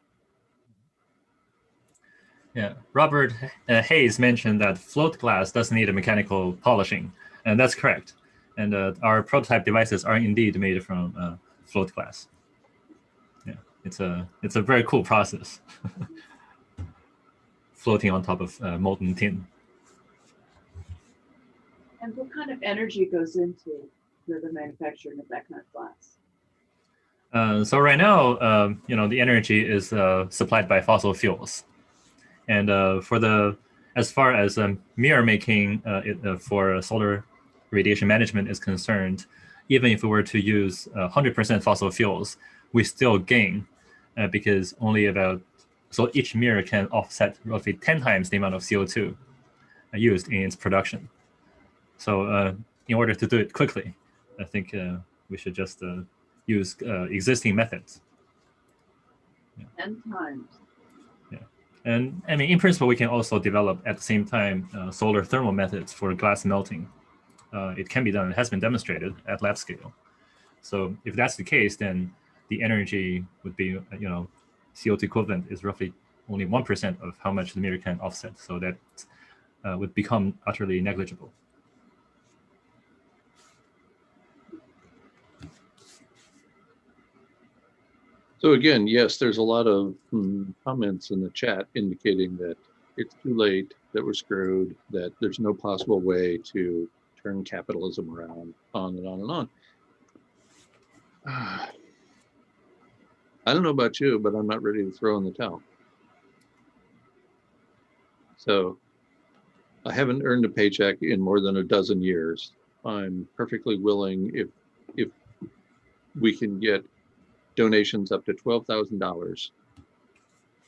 Yeah, Robert Hayes mentioned that float glass doesn't need a mechanical polishing, and that's correct. And our prototype devices are indeed made from float glass. Yeah, it's a very cool process, floating on top of molten tin. And what kind of energy goes into the manufacturing of that kind of glass? So right now, the energy is supplied by fossil fuels, and as far as mirror making for solar radiation management is concerned, even if we were to use 100% fossil fuels, we still gain because so each mirror can offset roughly 10 times the amount of CO2 used in its production. So in order to do it quickly, I think we should just use existing methods. 10 times. Yeah, and I mean, in principle, we can also develop at the same time solar thermal methods for glass melting. It can be done. It has been demonstrated at lab scale. So if that's the case, then the energy would be, CO2 equivalent is roughly only 1% of how much the mirror can offset. So that would become utterly negligible. So again, yes, there's a lot of comments in the chat indicating that it's too late, that we're screwed, that there's no possible way to turn capitalism around, on and on and on. I don't know about you, but I'm not ready to throw in the towel. So I haven't earned a paycheck in more than a dozen years. I'm perfectly willing, if we can get donations up to $12,000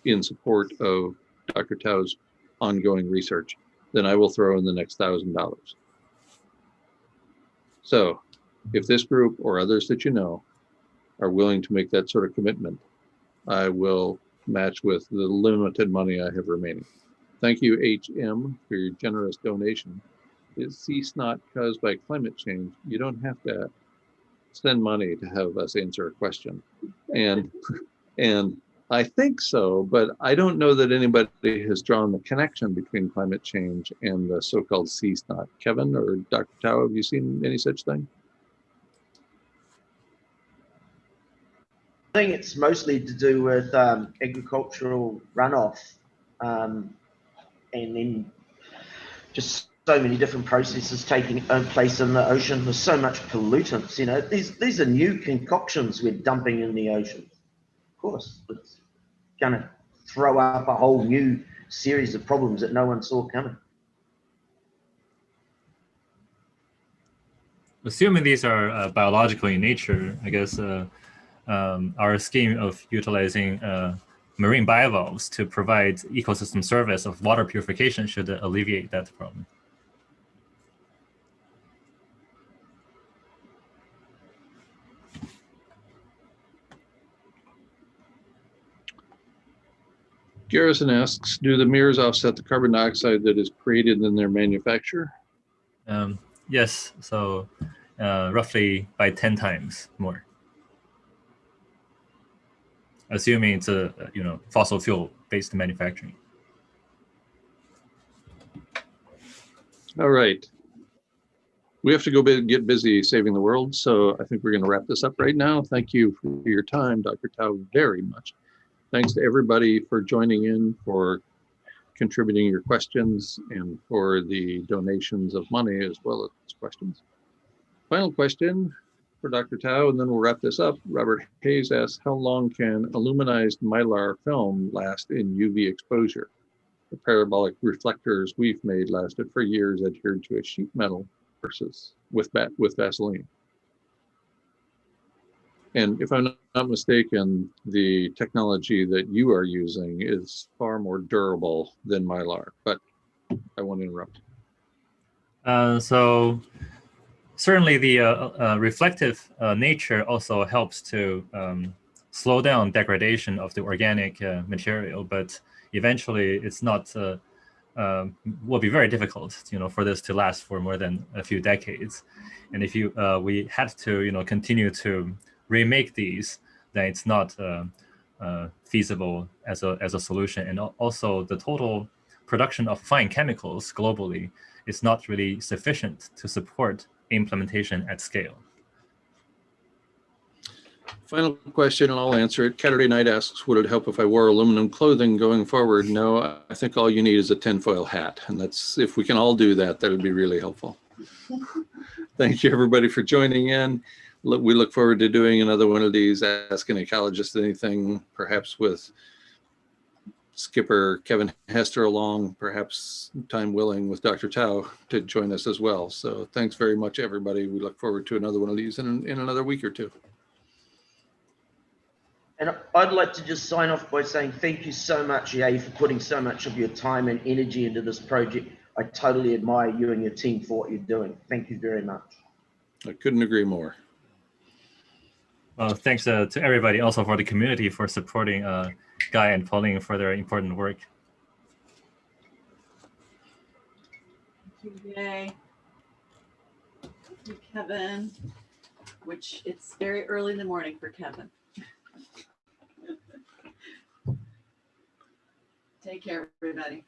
in support of Dr. Tao's ongoing research, then I will throw in the next $1,000. So if this group or others that you know are willing to make that sort of commitment, I will match with the limited money I have remaining. Thank you, HM, for your generous donation. Is sea snot caused by climate change? You don't have to send money to have us answer a question. And I think so, but I don't know that anybody has drawn the connection between climate change and the so-called sea snot. Kevin or Dr. Tao, have you seen any such thing? I think it's mostly to do with agricultural runoff, and then just so many different processes taking place in the ocean. There's so much pollutants, these are new concoctions we're dumping in the ocean. Of course, it's going to throw up a whole new series of problems that no one saw coming. Assuming these are biological in nature, I guess our scheme of utilizing marine bivalves to provide ecosystem service of water purification should alleviate that problem. Garrison asks, do the mirrors offset the carbon dioxide that is created in their manufacture? Yes, so roughly by 10 times more. Assuming it's a fossil fuel based manufacturing. All right. We have to go get busy saving the world, so I think we're going to wrap this up right now. Thank you for your time, Dr. Tao, very much. Thanks to everybody for joining in, for contributing your questions, and for the donations of money as well as questions. Final question, for Dr. Tao, and then we'll wrap this up. Robert Hayes asks, how long can aluminized mylar film last in UV exposure? The parabolic reflectors we've made lasted for years, adhered to a sheet metal versus with Vaseline. And if I'm not mistaken, the technology that you are using is far more durable than mylar, but I won't interrupt. So certainly the reflective nature also helps to slow down degradation of the organic material, but eventually it's not will be very difficult, for this to last for more than a few decades. And if we had to, continue to remake these, then it's not feasible as a solution. And also the total production of fine chemicals globally is not really sufficient to support implementation at scale. Final question, and I'll answer it. Saturday Night asks, would it help if I wore aluminum clothing going forward? No, I think all you need is a tinfoil hat. And that's, if we can all do that, that would be really helpful. Thank you, everybody, for joining in. We look forward to doing another one of these, Ask an Ecologist anything, perhaps with Skipper Kevin Hester along, perhaps time willing with Dr. Tao to join us as well. So thanks very much, everybody. We look forward to another one of these in another week or two. And I'd like to just sign off by saying thank you so much, Ye, for putting so much of your time and energy into this project. I totally admire you and your team for what you're doing. Thank you very much. I couldn't agree more. Well, thanks to everybody, also for the community for supporting Guy and Pauline for their important work. Thank you, Jay. Thank you, Kevin, which it's very early in the morning for Kevin. Take care, everybody.